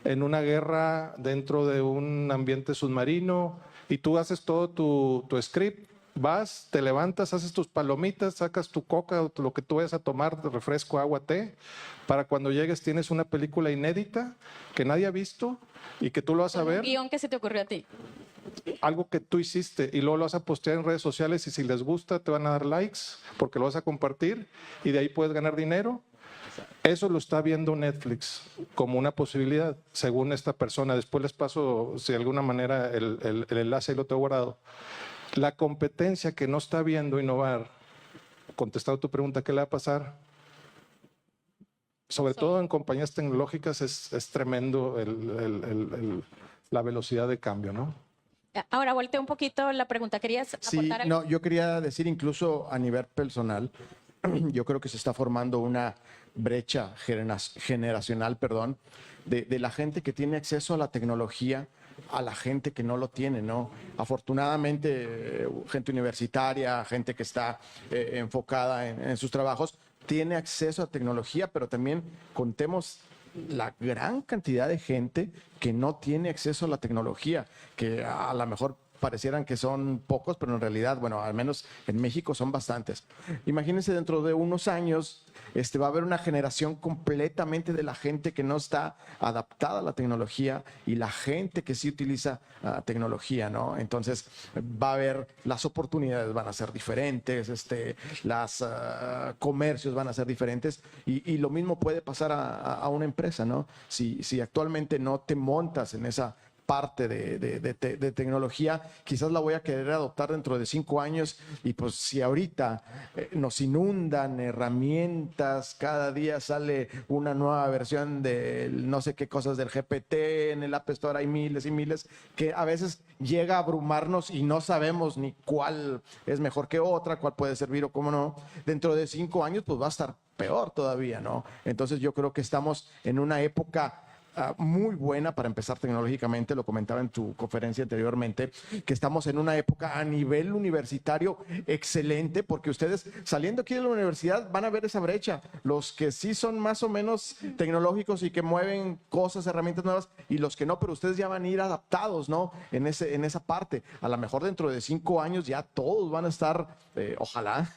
en una guerra dentro de un ambiente submarino, y tú haces todo tu script Vas, te levantas, haces tus palomitas, sacas tu coca o lo que tú vayas a tomar, refresco, agua, té, para cuando llegues tienes una película inédita que nadie ha visto y que tú lo vas a Un ver, guión que se te ocurrió a ti. algo que tú hiciste y luego lo vas a postear en redes sociales y si les gusta te van a dar likes porque lo vas a compartir y de ahí puedes ganar dinero. Eso lo está viendo Netflix como una posibilidad, según esta persona. Después les paso, si de alguna manera, el enlace y lo tengo guardado. La competencia que no está viendo innovar, contestando tu pregunta, ¿qué le va a pasar? Sobre todo en compañías tecnológicas es tremendo la velocidad de cambio, ¿no? Ahora volteo un poquito la pregunta. ¿Querías Sí, aportar algo? no, yo quería decir incluso a nivel personal, yo creo que se está formando una brecha generacional, perdón, de la gente que tiene acceso a la tecnología a la gente que no lo tiene, ¿no? Afortunadamente, gente universitaria, gente que está enfocada en sus trabajos, tiene acceso a tecnología, pero también contemos la gran cantidad de gente que no tiene acceso a la tecnología, que a lo mejor parecieran que son pocos, pero en realidad, bueno, al menos en México son bastantes. Imagínense dentro de unos años, va a haber una generación completamente de la gente que no está adaptada a la tecnología y la gente que sí utiliza tecnología, ¿no? Entonces va a haber, las oportunidades van a ser diferentes, las comercios van a ser diferentes y lo mismo puede pasar a una empresa, ¿no? Si actualmente no te montas en esa parte de tecnología, quizás la voy a querer adoptar dentro de 5 años y pues si ahorita nos inundan herramientas, cada día sale una nueva versión de no sé qué cosas del GPT, en el App Store hay miles y miles, que a veces llega a abrumarnos y no sabemos ni cuál es mejor que otra, cuál puede servir o cómo no. Dentro de 5 años pues va a estar peor todavía, ¿no? Entonces yo creo que estamos en una época muy buena para empezar tecnológicamente, lo comentaba en tu conferencia anteriormente, que estamos en una época a nivel universitario excelente, porque ustedes saliendo aquí de la universidad van a ver esa brecha, los que sí son más o menos tecnológicos y que mueven cosas, herramientas nuevas, y los que no, pero ustedes ya van a ir adaptados, ¿no? En esa parte. A lo mejor dentro de 5 años ya todos van a estar, ojalá,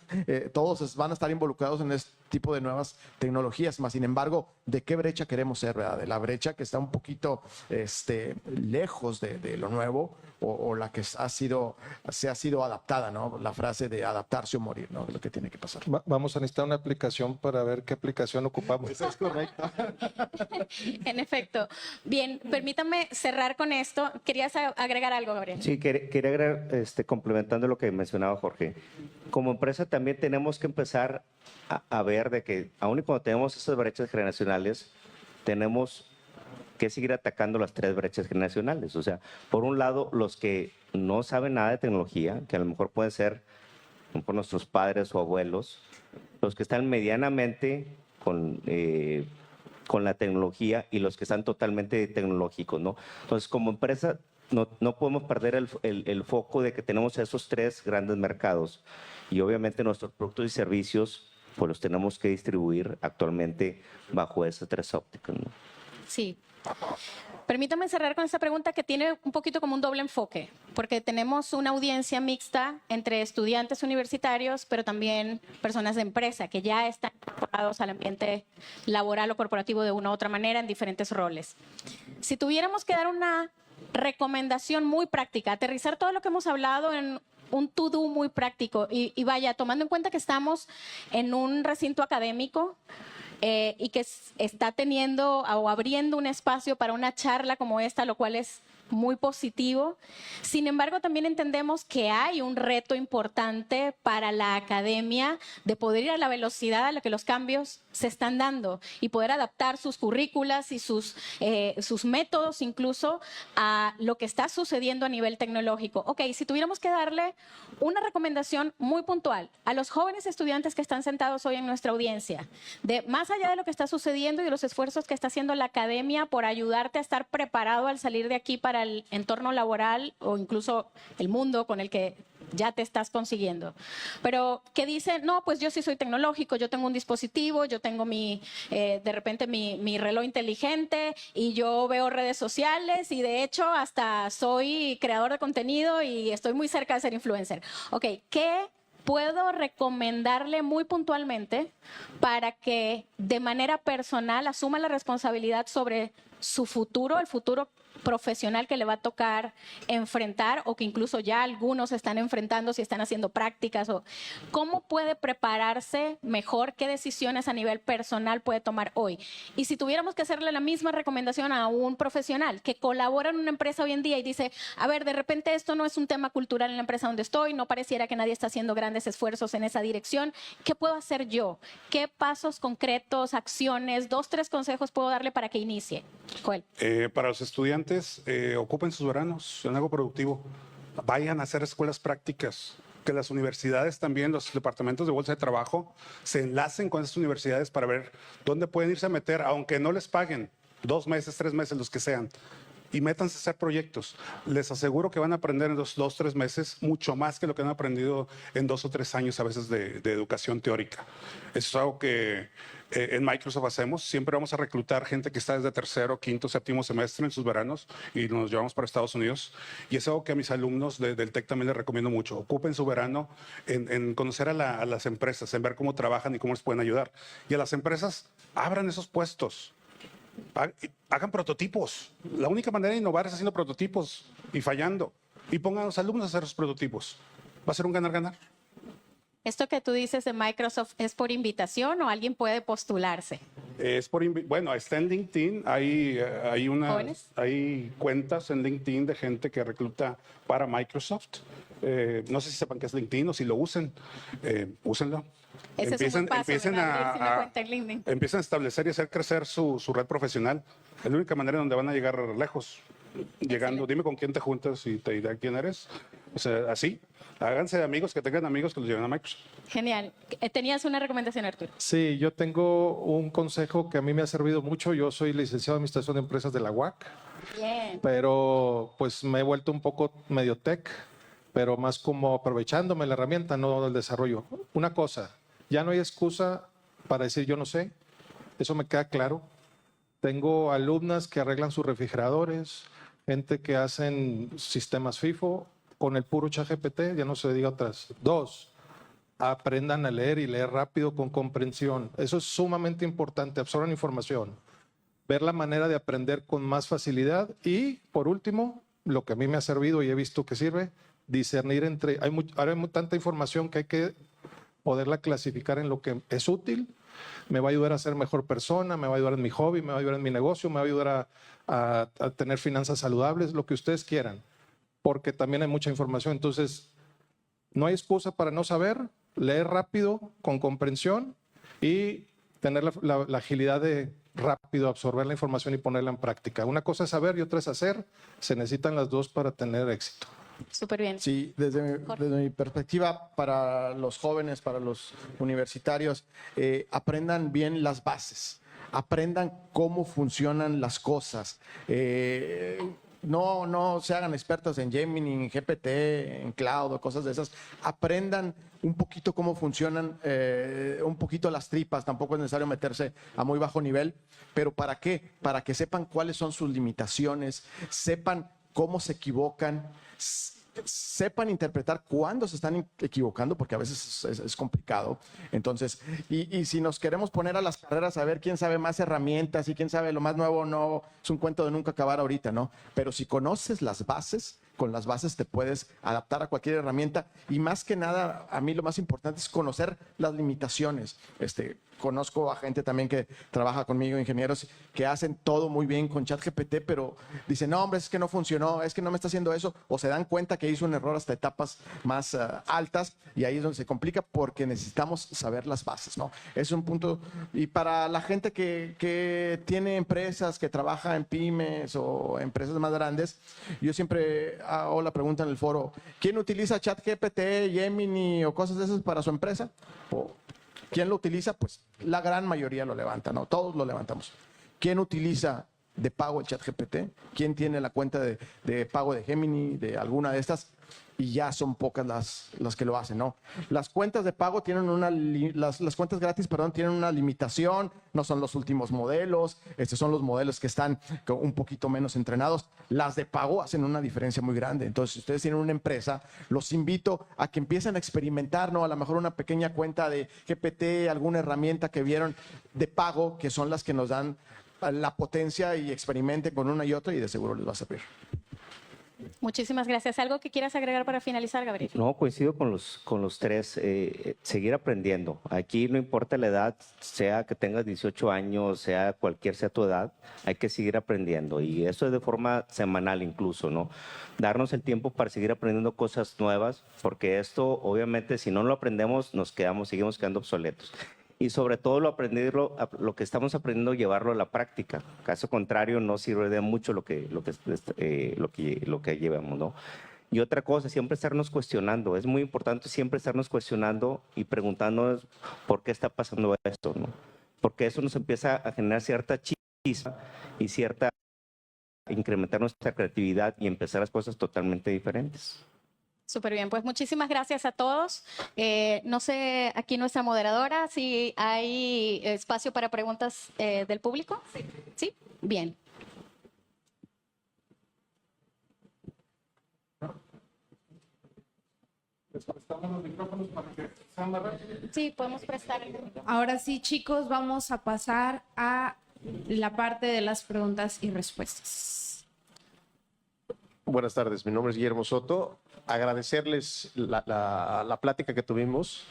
todos van a estar involucrados en este tipo de nuevas tecnologías, más sin embargo, ¿de qué brecha queremos ser, verdad? ¿De la brecha que está un poquito lejos de lo nuevo o la que se ha sido adaptada, ¿no? La frase de adaptarse o morir, ¿no? Es lo que tiene que pasar. Vamos a necesitar una aplicación para ver qué aplicación ocupamos. Eso es correcto. En efecto. Bien, permítame cerrar con esto. ¿Querías agregar algo, Gabriel? Sí, quería agregar, complementando lo que mencionaba Jorge. Como empresa también tenemos que empezar a ver de que, aun y cuando tenemos esas brechas generacionales, tenemos que seguir atacando las 3 brechas generacionales. O sea, por un lado, los que no saben nada de tecnología, que a lo mejor pueden ser por nuestros padres o abuelos, los que están medianamente con la tecnología y los que están totalmente tecnológicos, ¿no? Entonces, como empresa, no podemos perder el foco de que tenemos esos 3 grandes mercados y obviamente nuestros productos y servicios pues los tenemos que distribuir actualmente bajo esas 3 ópticas, ¿no? Sí. Permítame cerrar con esta pregunta que tiene un poquito como un doble enfoque, porque tenemos una audiencia mixta entre estudiantes universitarios, pero también personas de empresa que ya están incorporados al ambiente laboral o corporativo de una u otra manera en diferentes roles. Si tuviéramos que dar una recomendación muy práctica, aterrizar todo lo que hemos hablado en un to-do muy práctico y vaya, tomando en cuenta que estamos en un recinto académico, y que está teniendo o abriendo un espacio para una charla como esta, lo cual es muy positivo. Sin embargo, también entendemos que hay un reto importante para la academia de poder ir a la velocidad a la que los cambios se están dando y poder adaptar sus currículas y sus métodos incluso a lo que está sucediendo a nivel tecnológico. Ok, si tuviéramos que darle una recomendación muy puntual a los jóvenes estudiantes que están sentados hoy en nuestra audiencia, de más allá de lo que está sucediendo y de los esfuerzos que está haciendo la academia por ayudarte a estar preparado al salir de aquí para el entorno laboral o incluso el mundo con el que ya te estás consiguiendo. Pero que dice, no, pues yo sí soy tecnológico, yo tengo un dispositivo, yo tengo de repente mi reloj inteligente y yo veo redes sociales y de hecho hasta soy creador de contenido y estoy muy cerca de ser influencer. Ok, ¿qué puedo recomendarle muy puntualmente para que de manera personal asuma la responsabilidad sobre su futuro, el futuro profesional que le va a tocar enfrentar o que incluso ya algunos están enfrentando si están haciendo prácticas? O ¿cómo puede prepararse mejor? ¿Qué decisiones a nivel personal puede tomar hoy? Y si tuviéramos que hacerle la misma recomendación a un profesional que colabora en una empresa hoy en día y dice, a ver, de repente esto no es un tema cultural en la empresa donde estoy, no pareciera que nadie está haciendo grandes esfuerzos en esa dirección, ¿qué puedo hacer yo? ¿Qué pasos concretos, acciones, 2, 3 consejos puedo darle para que inicie? Joel. Para los estudiantes, ocupen sus veranos en algo productivo. Vayan a hacer escuelas prácticas. Que las universidades también, los departamentos de bolsa de trabajo, se enlacen con esas universidades para ver dónde pueden irse a meter, aunque no les paguen 2 meses, 3 meses, los que sean. Y métanse a hacer proyectos. Les aseguro que van a aprender en 2, 3 meses mucho más que lo que han aprendido en 2 o 3 años a veces de educación teórica. Eso es algo que en Microsoft hacemos. Siempre vamos a reclutar gente que está desde tercero, quinto, séptimo semestre en sus veranos y nos llevamos para Estados Unidos. Y es algo que a mis alumnos del TEC también les recomiendo mucho. Ocupen su verano en conocer a las empresas, en ver cómo trabajan y cómo les pueden ayudar. Y a las empresas, abran esos puestos. Hagan prototipos. La única manera de innovar es haciendo prototipos y fallando. Y pongan a los alumnos a hacer los prototipos. Va a ser un ganar-ganar. ¿Esto que tú dices de Microsoft es por invitación o alguien puede postularse? Es bueno, está en LinkedIn. Hay cuentas en LinkedIn de gente que recluta para Microsoft. No sé si sepan qué es LinkedIn o si lo usen. Úsenlo. Ese es un buen paso, empiecen abrirse una cuenta en LinkedIn. Empiecen a establecer y hacer crecer su red profesional. Es la única manera donde van a llegar lejos. Llegando, dime con quién te juntas y te diré quién eres. O sea, así. Háganse de amigos, que tengan amigos que los lleven a Microsoft. Genial. ¿Tenías una recomendación, Arturo? Sí, yo tengo un consejo que a mí me ha servido mucho. Yo soy licenciado en Administración de Empresas de la UAC, Bien. pero pues me he vuelto un poco medio tech, pero más como aprovechándome la herramienta, no del desarrollo. Una cosa, ya no hay excusa para decir yo no sé, eso me queda claro. Tengo alumnas que arreglan sus refrigeradores, gente que hacen sistemas FIFO con el puro ChatGPT, ya no se diga otras. 2, aprendan a leer y leer rápido con comprensión. Eso es sumamente importante, absorban información, ver la manera de aprender con más facilidad y, por último, lo que a mí me ha servido y he visto que sirve, discernir entre... Ahora hay tanta información que hay que poderla clasificar en lo que es útil, me va a ayudar a ser mejor persona, me va a ayudar en mi hobby, me va a ayudar en mi negocio, me va a ayudar a tener finanzas saludables, lo que ustedes quieran, porque también hay mucha información. Entonces, no hay excusa para no saber, leer rápido, con comprensión y tener la agilidad de rápido absorber la información y ponerla en práctica. Una cosa es saber y otra es hacer. Se necesitan las dos para tener éxito. Súper bien. Sí, desde mi perspectiva, para los jóvenes, para los universitarios, aprendan bien las bases, aprendan cómo funcionan las cosas. No se hagan expertos en Gemini, en GPT, en Cloud o cosas de esas. Aprendan un poquito cómo funcionan, un poquito las tripas. Tampoco es necesario meterse a muy bajo nivel. ¿Pero para qué? Para que sepan cuáles son sus limitaciones, sepan cómo se equivocan, sepan interpretar cuándo se están equivocando, porque a veces es complicado. Entonces, y si nos queremos poner a las carreras a ver quién sabe más herramientas y quién sabe lo más nuevo, no es un cuento de nunca acabar ahorita, ¿no? Pero si conoces las bases, con las bases te puedes adaptar a cualquier herramienta. Y más que nada, a mí lo más importante es conocer las limitaciones. Conozco a gente también que trabaja conmigo, ingenieros, que hacen todo muy bien con ChatGPT, pero dicen, no, hombre, es que no funcionó, es que no me está haciendo eso, o se dan cuenta que hizo un error hasta etapas más altas, y ahí es donde se complica porque necesitamos saber las bases, ¿no? Es un punto. Y para la gente que tiene empresas, que trabaja en pymes o empresas más grandes, yo siempre hago la pregunta en el foro, ¿quién utiliza ChatGPT, Gemini o cosas de esas para su empresa? ¿Quién lo utiliza? Pues la gran mayoría lo levanta, ¿no? Todos lo levantamos. ¿Quién utiliza de pago el ChatGPT? ¿Quién tiene la cuenta de pago de Gemini, de alguna de estas? Y ya son pocas las que lo hacen, ¿no? Las cuentas de pago tienen las cuentas gratis, perdón, tienen una limitación, no son los últimos modelos, estos son los modelos que están un poquito menos entrenados. Las de pago hacen una diferencia muy grande. Entonces, si ustedes tienen una empresa, los invito a que empiecen a experimentar, ¿no? A lo mejor una pequeña cuenta de GPT, alguna herramienta que vieron de pago, que son las que nos dan la potencia, y experimenten con una y otra y de seguro les va a servir. Muchísimas gracias. ¿Algo que quieras agregar para finalizar, Gabriel? No, coincido con los tres. Seguir aprendiendo. Aquí no importa la edad, sea que tengas 18 años, sea tu edad, hay que seguir aprendiendo. Y eso es de forma semanal incluso, ¿no? Darnos el tiempo para seguir aprendiendo cosas nuevas, porque esto, obviamente, si no lo aprendemos, seguimos quedando obsoletos. Y sobre todo lo que estamos aprendiendo, llevarlo a la práctica. Caso contrario, no sirve de mucho lo que llevamos, ¿no? Y otra cosa, siempre estarnos cuestionando. Es muy importante siempre estarnos cuestionando y preguntándonos por qué está pasando esto, ¿no? Porque eso nos empieza a generar cierta chispa y incrementar nuestra creatividad y empezar las cosas totalmente diferentes. Súper bien, pues muchísimas gracias a todos. No sé, aquí nuestra moderadora, si hay espacio para preguntas del público. Sí. ¿Sí? Bien. Les prestamos los micrófonos para que sean más rápidos. Sí, podemos prestar el micrófono. Ahora sí, chicos, vamos a pasar a la parte de las preguntas y respuestas. Buenas tardes, mi nombre es Guillermo Soto. Agradecerles la plática que tuvimos.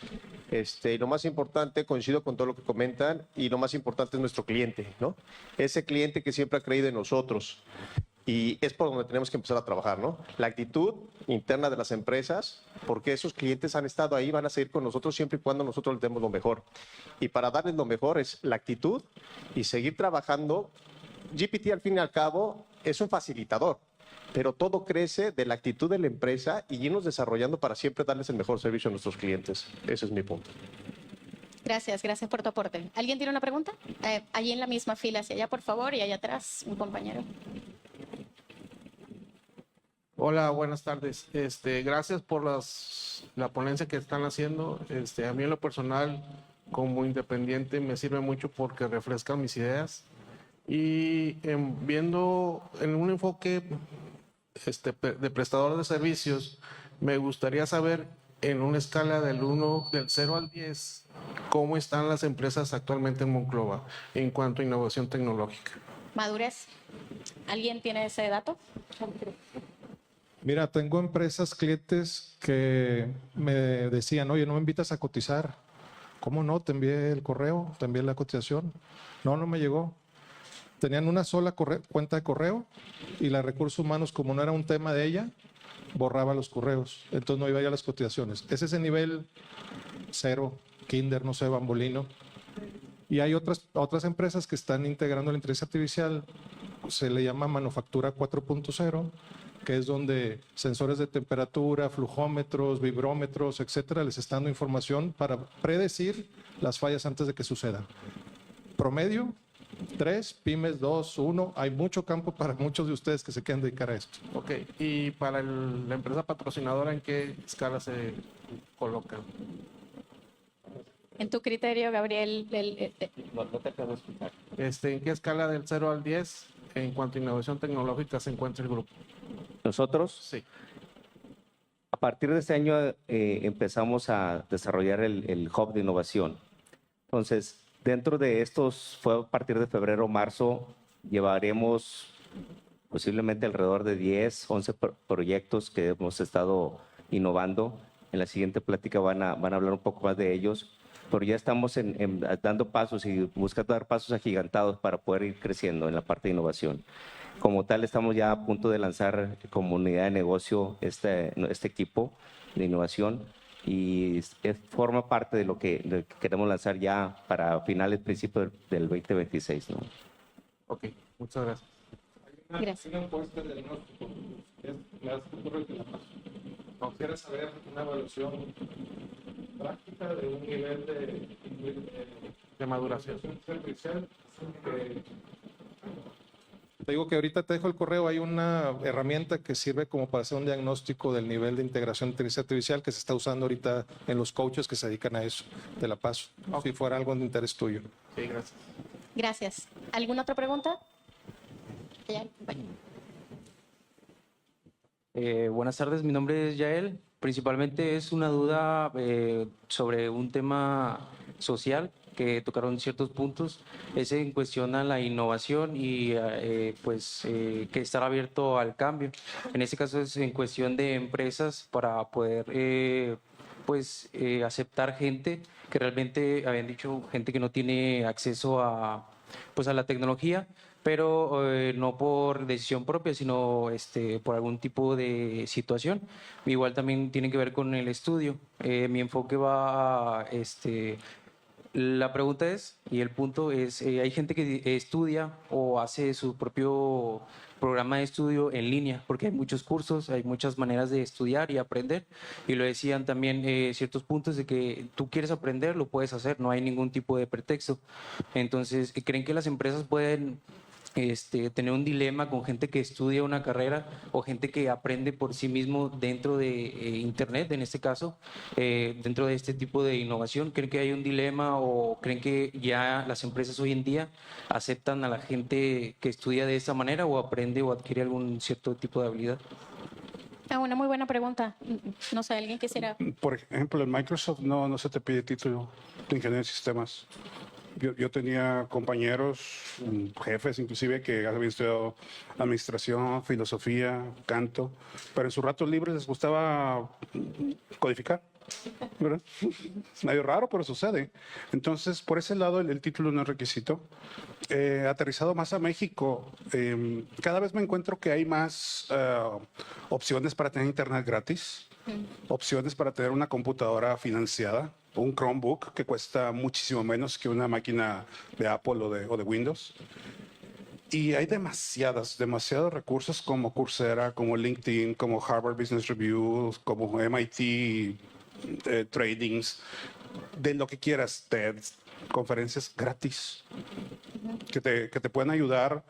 Y lo más importante, coincido con todo lo que comentan, y lo más importante es nuestro cliente, ¿no? Ese cliente que siempre ha creído en nosotros. Y es por donde tenemos que empezar a trabajar, ¿no? La actitud interna de las empresas, porque esos clientes han estado ahí, van a seguir con nosotros siempre y cuando nosotros les demos lo mejor. Y para darles lo mejor es la actitud y seguir trabajando. GPT, al fin y al cabo, es un facilitador, pero todo crece de la actitud de la empresa y irnos desarrollando para siempre darles el mejor servicio a nuestros clientes. Ese es mi punto. Gracias por tu aporte. ¿Alguien tiene una pregunta? Allí en la misma fila, hacia allá, por favor, y allá atrás, un compañero. Hola, buenas tardes. Gracias por la ponencia que están haciendo. A mí en lo personal, como independiente, me sirve mucho porque refrescan mis ideas. Y viendo en un enfoque de prestador de servicios, me gustaría saber en una escala del 0 al 10, cómo están las empresas actualmente en Monclova en cuanto a innovación tecnológica. Madurez. ¿Alguien tiene ese dato? Mira, tengo empresas, clientes que me decían, oye, ¿no me invitas a cotizar? ¿Cómo no? Te envié el correo, te envié la cotización. No me llegó. Tenían una sola cuenta de correo y la recursos humanos, como no era un tema de ella, borraba los correos. Entonces no iba ya a las cotizaciones. Es ese nivel 0, kinder, no sé, bambolino. Y hay otras empresas que están integrando la inteligencia artificial, se le llama manufactura 4.0, que es donde sensores de temperatura, flujómetros, vibrómetros, etcétera, les están dando información para predecir las fallas antes de que sucedan. Promedio 3, pymes 2, 1. Hay mucho campo para muchos de ustedes que se quieren dedicar a esto. Ok, y para la empresa patrocinadora, ¿en qué escala se coloca? En tu criterio, Gabriel, No te acabo de explicar. ¿En qué escala del 0 al 10 en cuanto a innovación tecnológica se encuentra el grupo? Nosotros, Sí. a partir de este año, empezamos a desarrollar el Hub de Innovación. Entonces, dentro de estos, fue a partir de febrero o marzo, llevaremos posiblemente alrededor de 10, 11 proyectos que hemos estado innovando. En la siguiente plática van a hablar un poco más de ellos, pero ya estamos dando pasos y buscando dar pasos agigantados para poder ir creciendo en la parte de innovación. Como tal, estamos ya a punto de lanzar como unidad de negocio este equipo de innovación, y forma parte de lo que queremos lanzar ya para finales, principios del 2026, ¿no? Ok, muchas gracias. Gracias. Una encuesta de diagnóstico. Me das tu correo y te la paso. Quisiera saber una evaluación práctica de un nivel de De maduración. servicial Te digo que ahorita te dejo el correo, hay una herramienta que sirve como para hacer un diagnóstico del nivel de integración de inteligencia artificial que se está usando ahorita en los coaches que se dedican a eso. Te la paso, si fuera algo de interés tuyo. Sí, gracias. Gracias. ¿Alguna otra pregunta? Ya, vaya. Buenas tardes, mi nombre es Yael. Principalmente es una duda sobre un tema social que tocaron ciertos puntos. Es en cuestión a la innovación y que estar abierto al cambio. En este caso es en cuestión de empresas para poder aceptar gente que realmente, habían dicho, gente que no tiene acceso a la tecnología, pero no por decisión propia, sino por algún tipo de situación. Igual también tiene que ver con el estudio. Mi enfoque va a, la pregunta es, y el punto es, hay gente que estudia o hace su propio programa de estudio en línea, porque hay muchos cursos, hay muchas maneras de estudiar y aprender, y lo decían también ciertos puntos de que tú quieres aprender, lo puedes hacer, no hay ningún tipo de pretexto. Entonces, ¿creen que las empresas pueden tener un dilema con gente que estudia una carrera o gente que aprende por sí mismo dentro de Internet, en este caso, dentro de este tipo de innovación? ¿Creen que hay un dilema o creen que ya las empresas hoy en día aceptan a la gente que estudia de esa manera o aprende o adquiere algún cierto tipo de habilidad? Una muy buena pregunta. No sé, ¿alguien quisiera? Por ejemplo, en Microsoft no se te pide título de ingeniero de sistemas. Yo tenía compañeros, jefes inclusive, que habían estudiado administración, filosofía, canto, pero en sus ratos libres les gustaba codificar, ¿verdad? Es medio raro, pero sucede. Entonces, por ese lado, el título no es requisito. Aterrizado más a México, cada vez me encuentro que hay más opciones para tener internet gratis, opciones para tener una computadora financiada, un Chromebook que cuesta muchísimo menos que una máquina de Apple o de Windows. Y hay demasiados recursos como Coursera, como LinkedIn, como Harvard Business Review, como MIT Tradings, de lo que quieras, TED, conferencias gratis que te pueden ayudar.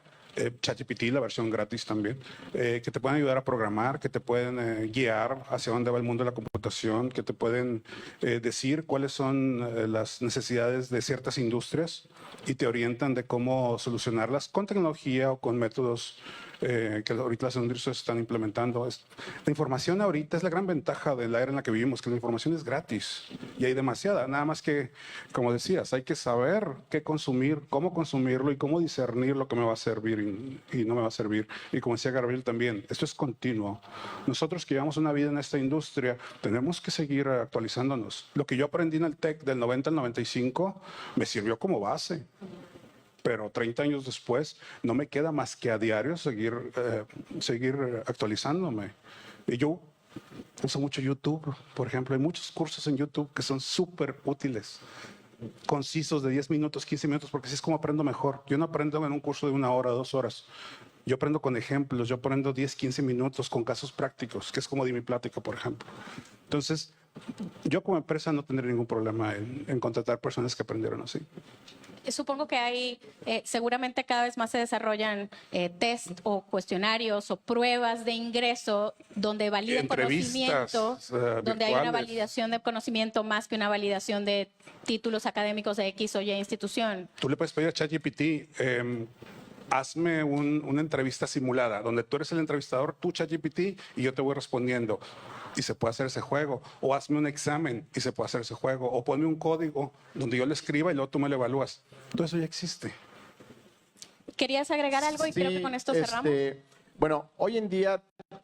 ChatGPT, la versión gratis también, que te pueden ayudar a programar, que te pueden guiar hacia dónde va el mundo de la computación, que te pueden decir cuáles son las necesidades de ciertas industrias y te orientan de cómo solucionarlas con tecnología o con métodos que ahorita las industrias están implementando. La información ahorita es la gran ventaja de la era en la que vivimos, que la información es gratis y hay demasiada. Nada más que, como decías, hay que saber qué consumir, cómo consumirlo y cómo discernir lo que me va a servir y no me va a servir. Y como decía Gabriel también, esto es continuo. Nosotros que llevamos una vida en esta industria, tenemos que seguir actualizándonos. Lo que yo aprendí en el TEC del 90 al 95 me sirvió como base. Pero 30 años después no me queda más que a diario seguir actualizándome. Y yo uso mucho YouTube, por ejemplo. Hay muchos cursos en YouTube que son súper útiles, concisos, de 10 minutos, 15 minutos, porque así es como aprendo mejor. Yo no aprendo en un curso de 1 hora, 2 horas. Yo aprendo con ejemplos, yo aprendo 10, 15 minutos con casos prácticos, que es como di mi plática, por ejemplo. Entonces, yo como empresa no tendré ningún problema en contratar personas que aprendieron así. Supongo que hay, seguramente cada vez más se desarrollan test o cuestionarios o pruebas de ingreso donde valida conocimiento, donde hay una validación de conocimiento más que una validación de títulos académicos de X o Y institución. Tú le puedes pedir a ChatGPT, hazme una entrevista simulada, donde tú eres el entrevistador, tú ChatGPT, y yo te voy respondiendo. Y se puede hacer ese juego. O hazme un examen y se puede hacer ese juego. O ponme un código donde yo le escriba y luego tú me lo evalúas. Todo eso ya existe. ¿Querías agregar algo? Y creo que con esto cerramos. Bueno, hoy en día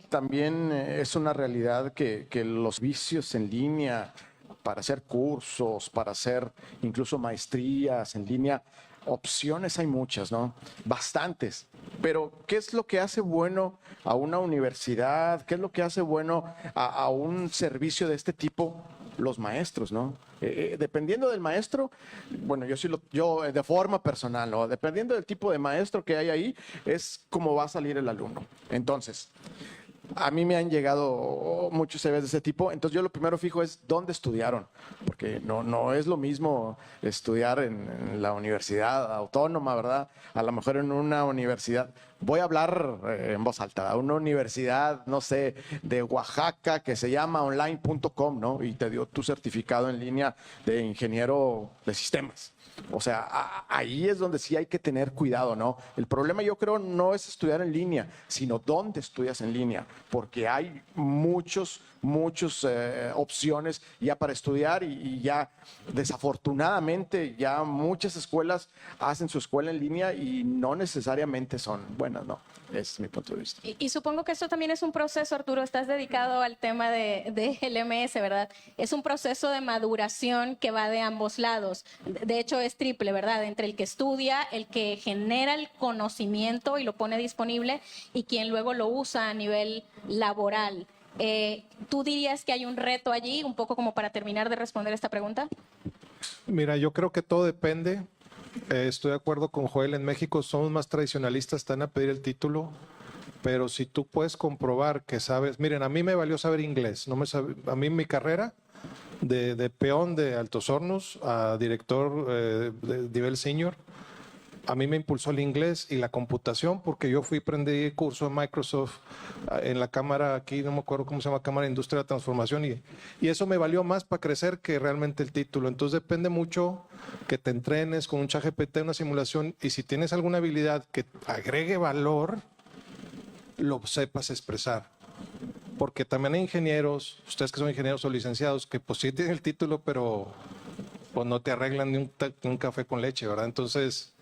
también es una realidad que los vicios en línea para hacer cursos, para hacer incluso maestrías en línea, opciones hay muchas, ¿no? Bastantes. Pero, ¿qué es lo que hace bueno a una universidad? ¿Qué es lo que hace bueno a un servicio de este tipo? Los maestros, ¿no? Dependiendo del maestro, bueno, yo de forma personal, ¿no? Dependiendo del tipo de maestro que hay ahí, es como va a salir el alumno. Entonces, a mí me han llegado muchos CVs de ese tipo, entonces yo lo primero fijo es dónde estudiaron, porque no es lo mismo estudiar en la universidad autónoma, ¿verdad? A lo mejor en una universidad voy a hablar en voz alta, a una universidad, no sé, de Oaxaca que se llama online.com, ¿no? Y te dio tu certificado en línea de ingeniero de sistemas. O sea, ahí es donde sí hay que tener cuidado, ¿no? El problema yo creo no es estudiar en línea, sino dónde estudias en línea, porque hay muchas opciones ya para estudiar y ya desafortunadamente ya muchas escuelas hacen su escuela en línea y no necesariamente son buenas, ¿no? Ese es mi punto de vista. Y supongo que esto también es un proceso, Arturo, estás dedicado al tema de LMS, ¿verdad? Es un proceso de maduración que va de ambos lados. De hecho, es triple, ¿verdad? Entre el que estudia, el que genera el conocimiento y lo pone disponible y quien luego lo usa a nivel laboral. ¿Tú dirías que hay un reto allí, un poco como para terminar de responder esta pregunta? Mira, yo creo que todo depende. Estoy de acuerdo con Joel, en México somos más tradicionalistas, están a pedir el título, pero si tú puedes comprobar que sabes, miren, a mí me valió saber inglés, a mí mi carrera de peón de Altos Hornos a director de nivel senior, a mí me impulsó el inglés y la computación porque yo aprendí curso de Microsoft en la cámara, aquí no me acuerdo cómo se llama, Cámara de Industria de Transformación y eso me valió más para crecer que realmente el título. Entonces depende mucho que te entrenes con un ChatGPT, una simulación y si tienes alguna habilidad que agregue valor, lo sepas expresar. Porque también hay ingenieros, ustedes que son ingenieros o licenciados, que pues sí tienen el título, pero pues no te arreglan ni un café con leche, ¿verdad? Entonces,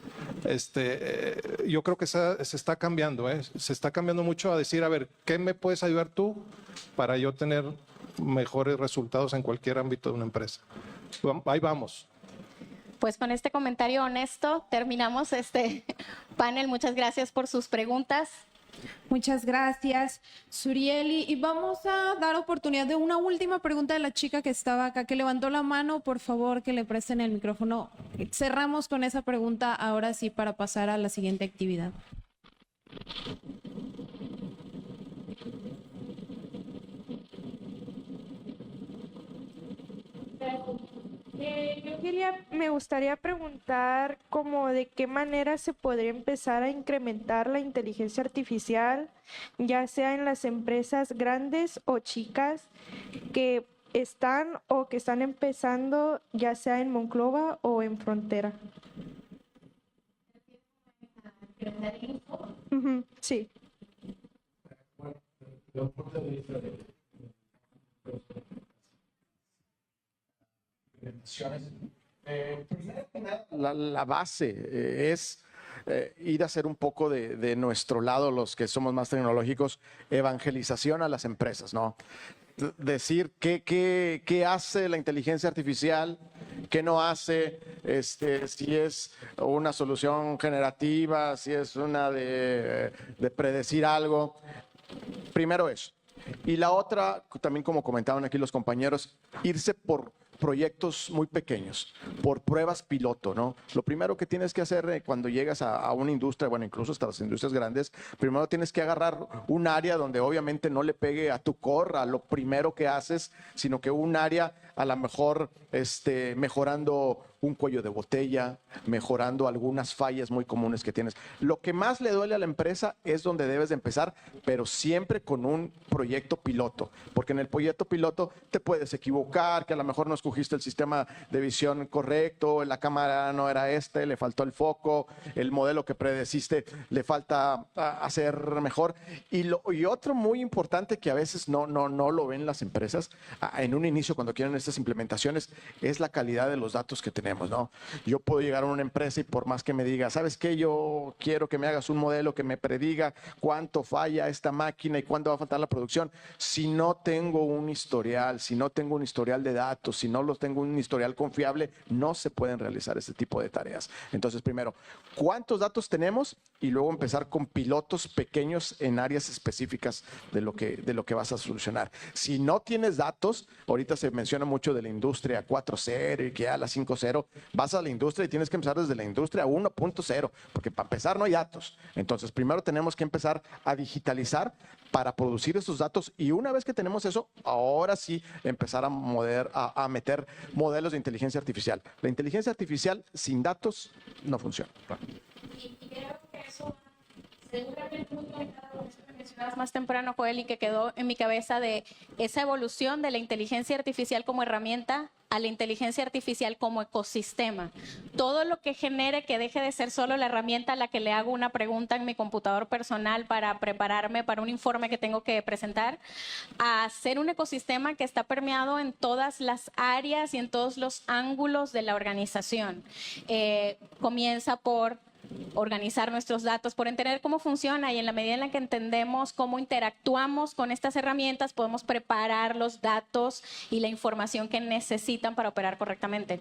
yo creo que se está cambiando, ¿eh? Se está cambiando mucho a decir, a ver, ¿qué me puedes ayudar tú para yo tener mejores resultados en cualquier ámbito de una empresa? Ahí vamos. Pues con este comentario honesto terminamos este panel. Muchas gracias por sus preguntas. Muchas gracias, Surieli. Y vamos a dar oportunidad de una última pregunta de la chica que estaba acá, que levantó la mano. Por favor, que le presten el micrófono. Cerramos con esa pregunta ahora sí para pasar a la siguiente actividad. Me gustaría preguntar como de qué manera se podría empezar a incrementar la inteligencia artificial, ya sea en las empresas grandes o chicas que están o que están empezando, ya sea en Monclova o en Frontera. Ujú, sí. Primero que nada, la base es ir a hacer un poco de nuestro lado, los que somos más tecnológicos, evangelización a las empresas, ¿no? Decir qué hace la inteligencia artificial, qué no hace, si es una solución generativa, si es una de predecir algo. Primero eso. Y la otra, también como comentaban aquí los compañeros, irse por proyectos muy pequeños, por pruebas piloto, ¿no? Lo primero que tienes que hacer cuando llegas a una industria, bueno, incluso hasta las industrias grandes, primero tienes que agarrar un área donde obviamente no le pegue a tu core, a lo primero que haces, sino que un área a lo mejor mejorando un cuello de botella, mejorando algunas fallas muy comunes que tienes. Lo que más le duele a la empresa es donde debes de empezar, pero siempre con un proyecto piloto, porque en el proyecto piloto te puedes equivocar, que a lo mejor no escogiste el sistema de visión correcto, la cámara no era le faltó el foco, el modelo que predeciste le falta hacer mejor. Y otro muy importante que a veces no lo ven las empresas en un inicio cuando quieren estas implementaciones es la calidad de los datos que tenemos, ¿no? Yo puedo llegar a una empresa y por más que me diga, ¿sabes qué? Yo quiero que me hagas un modelo que me prediga cuánto falla esta máquina y cuánto va a faltar la producción. Si no tengo un historial, si no tengo un historial de datos, si no tengo un historial confiable, no se pueden realizar este tipo de tareas. Entonces, primero, ¿cuántos datos tenemos? Y luego empezar con pilotos pequeños en áreas específicas de lo que vas a solucionar. Si no tienes datos, ahorita se menciona mucho de la industria 4.0 y que a la 5.0, vas a la industria y tienes que empezar desde la industria 1.0, porque para empezar no hay datos. Entonces, primero tenemos que empezar a digitalizar para producir esos datos y una vez que tenemos eso, ahora sí empezar a meter modelos de inteligencia artificial. La inteligencia artificial sin datos no funciona. Y creo que eso seguramente muy conectado con eso que mencionabas más temprano, Joel, y que quedó en mi cabeza de esa evolución de la inteligencia artificial como herramienta a la inteligencia artificial como ecosistema. Todo lo que genere que deje de ser solo la herramienta a la que le hago una pregunta en mi computador personal para prepararme para un informe que tengo que presentar, a ser un ecosistema que está permeado en todas las áreas y en todos los ángulos de la organización. Comienza por organizar nuestros datos, por entender cómo funciona, y en la medida en la que entendemos cómo interactuamos con estas herramientas, podemos preparar los datos y la información que necesitan para operar correctamente.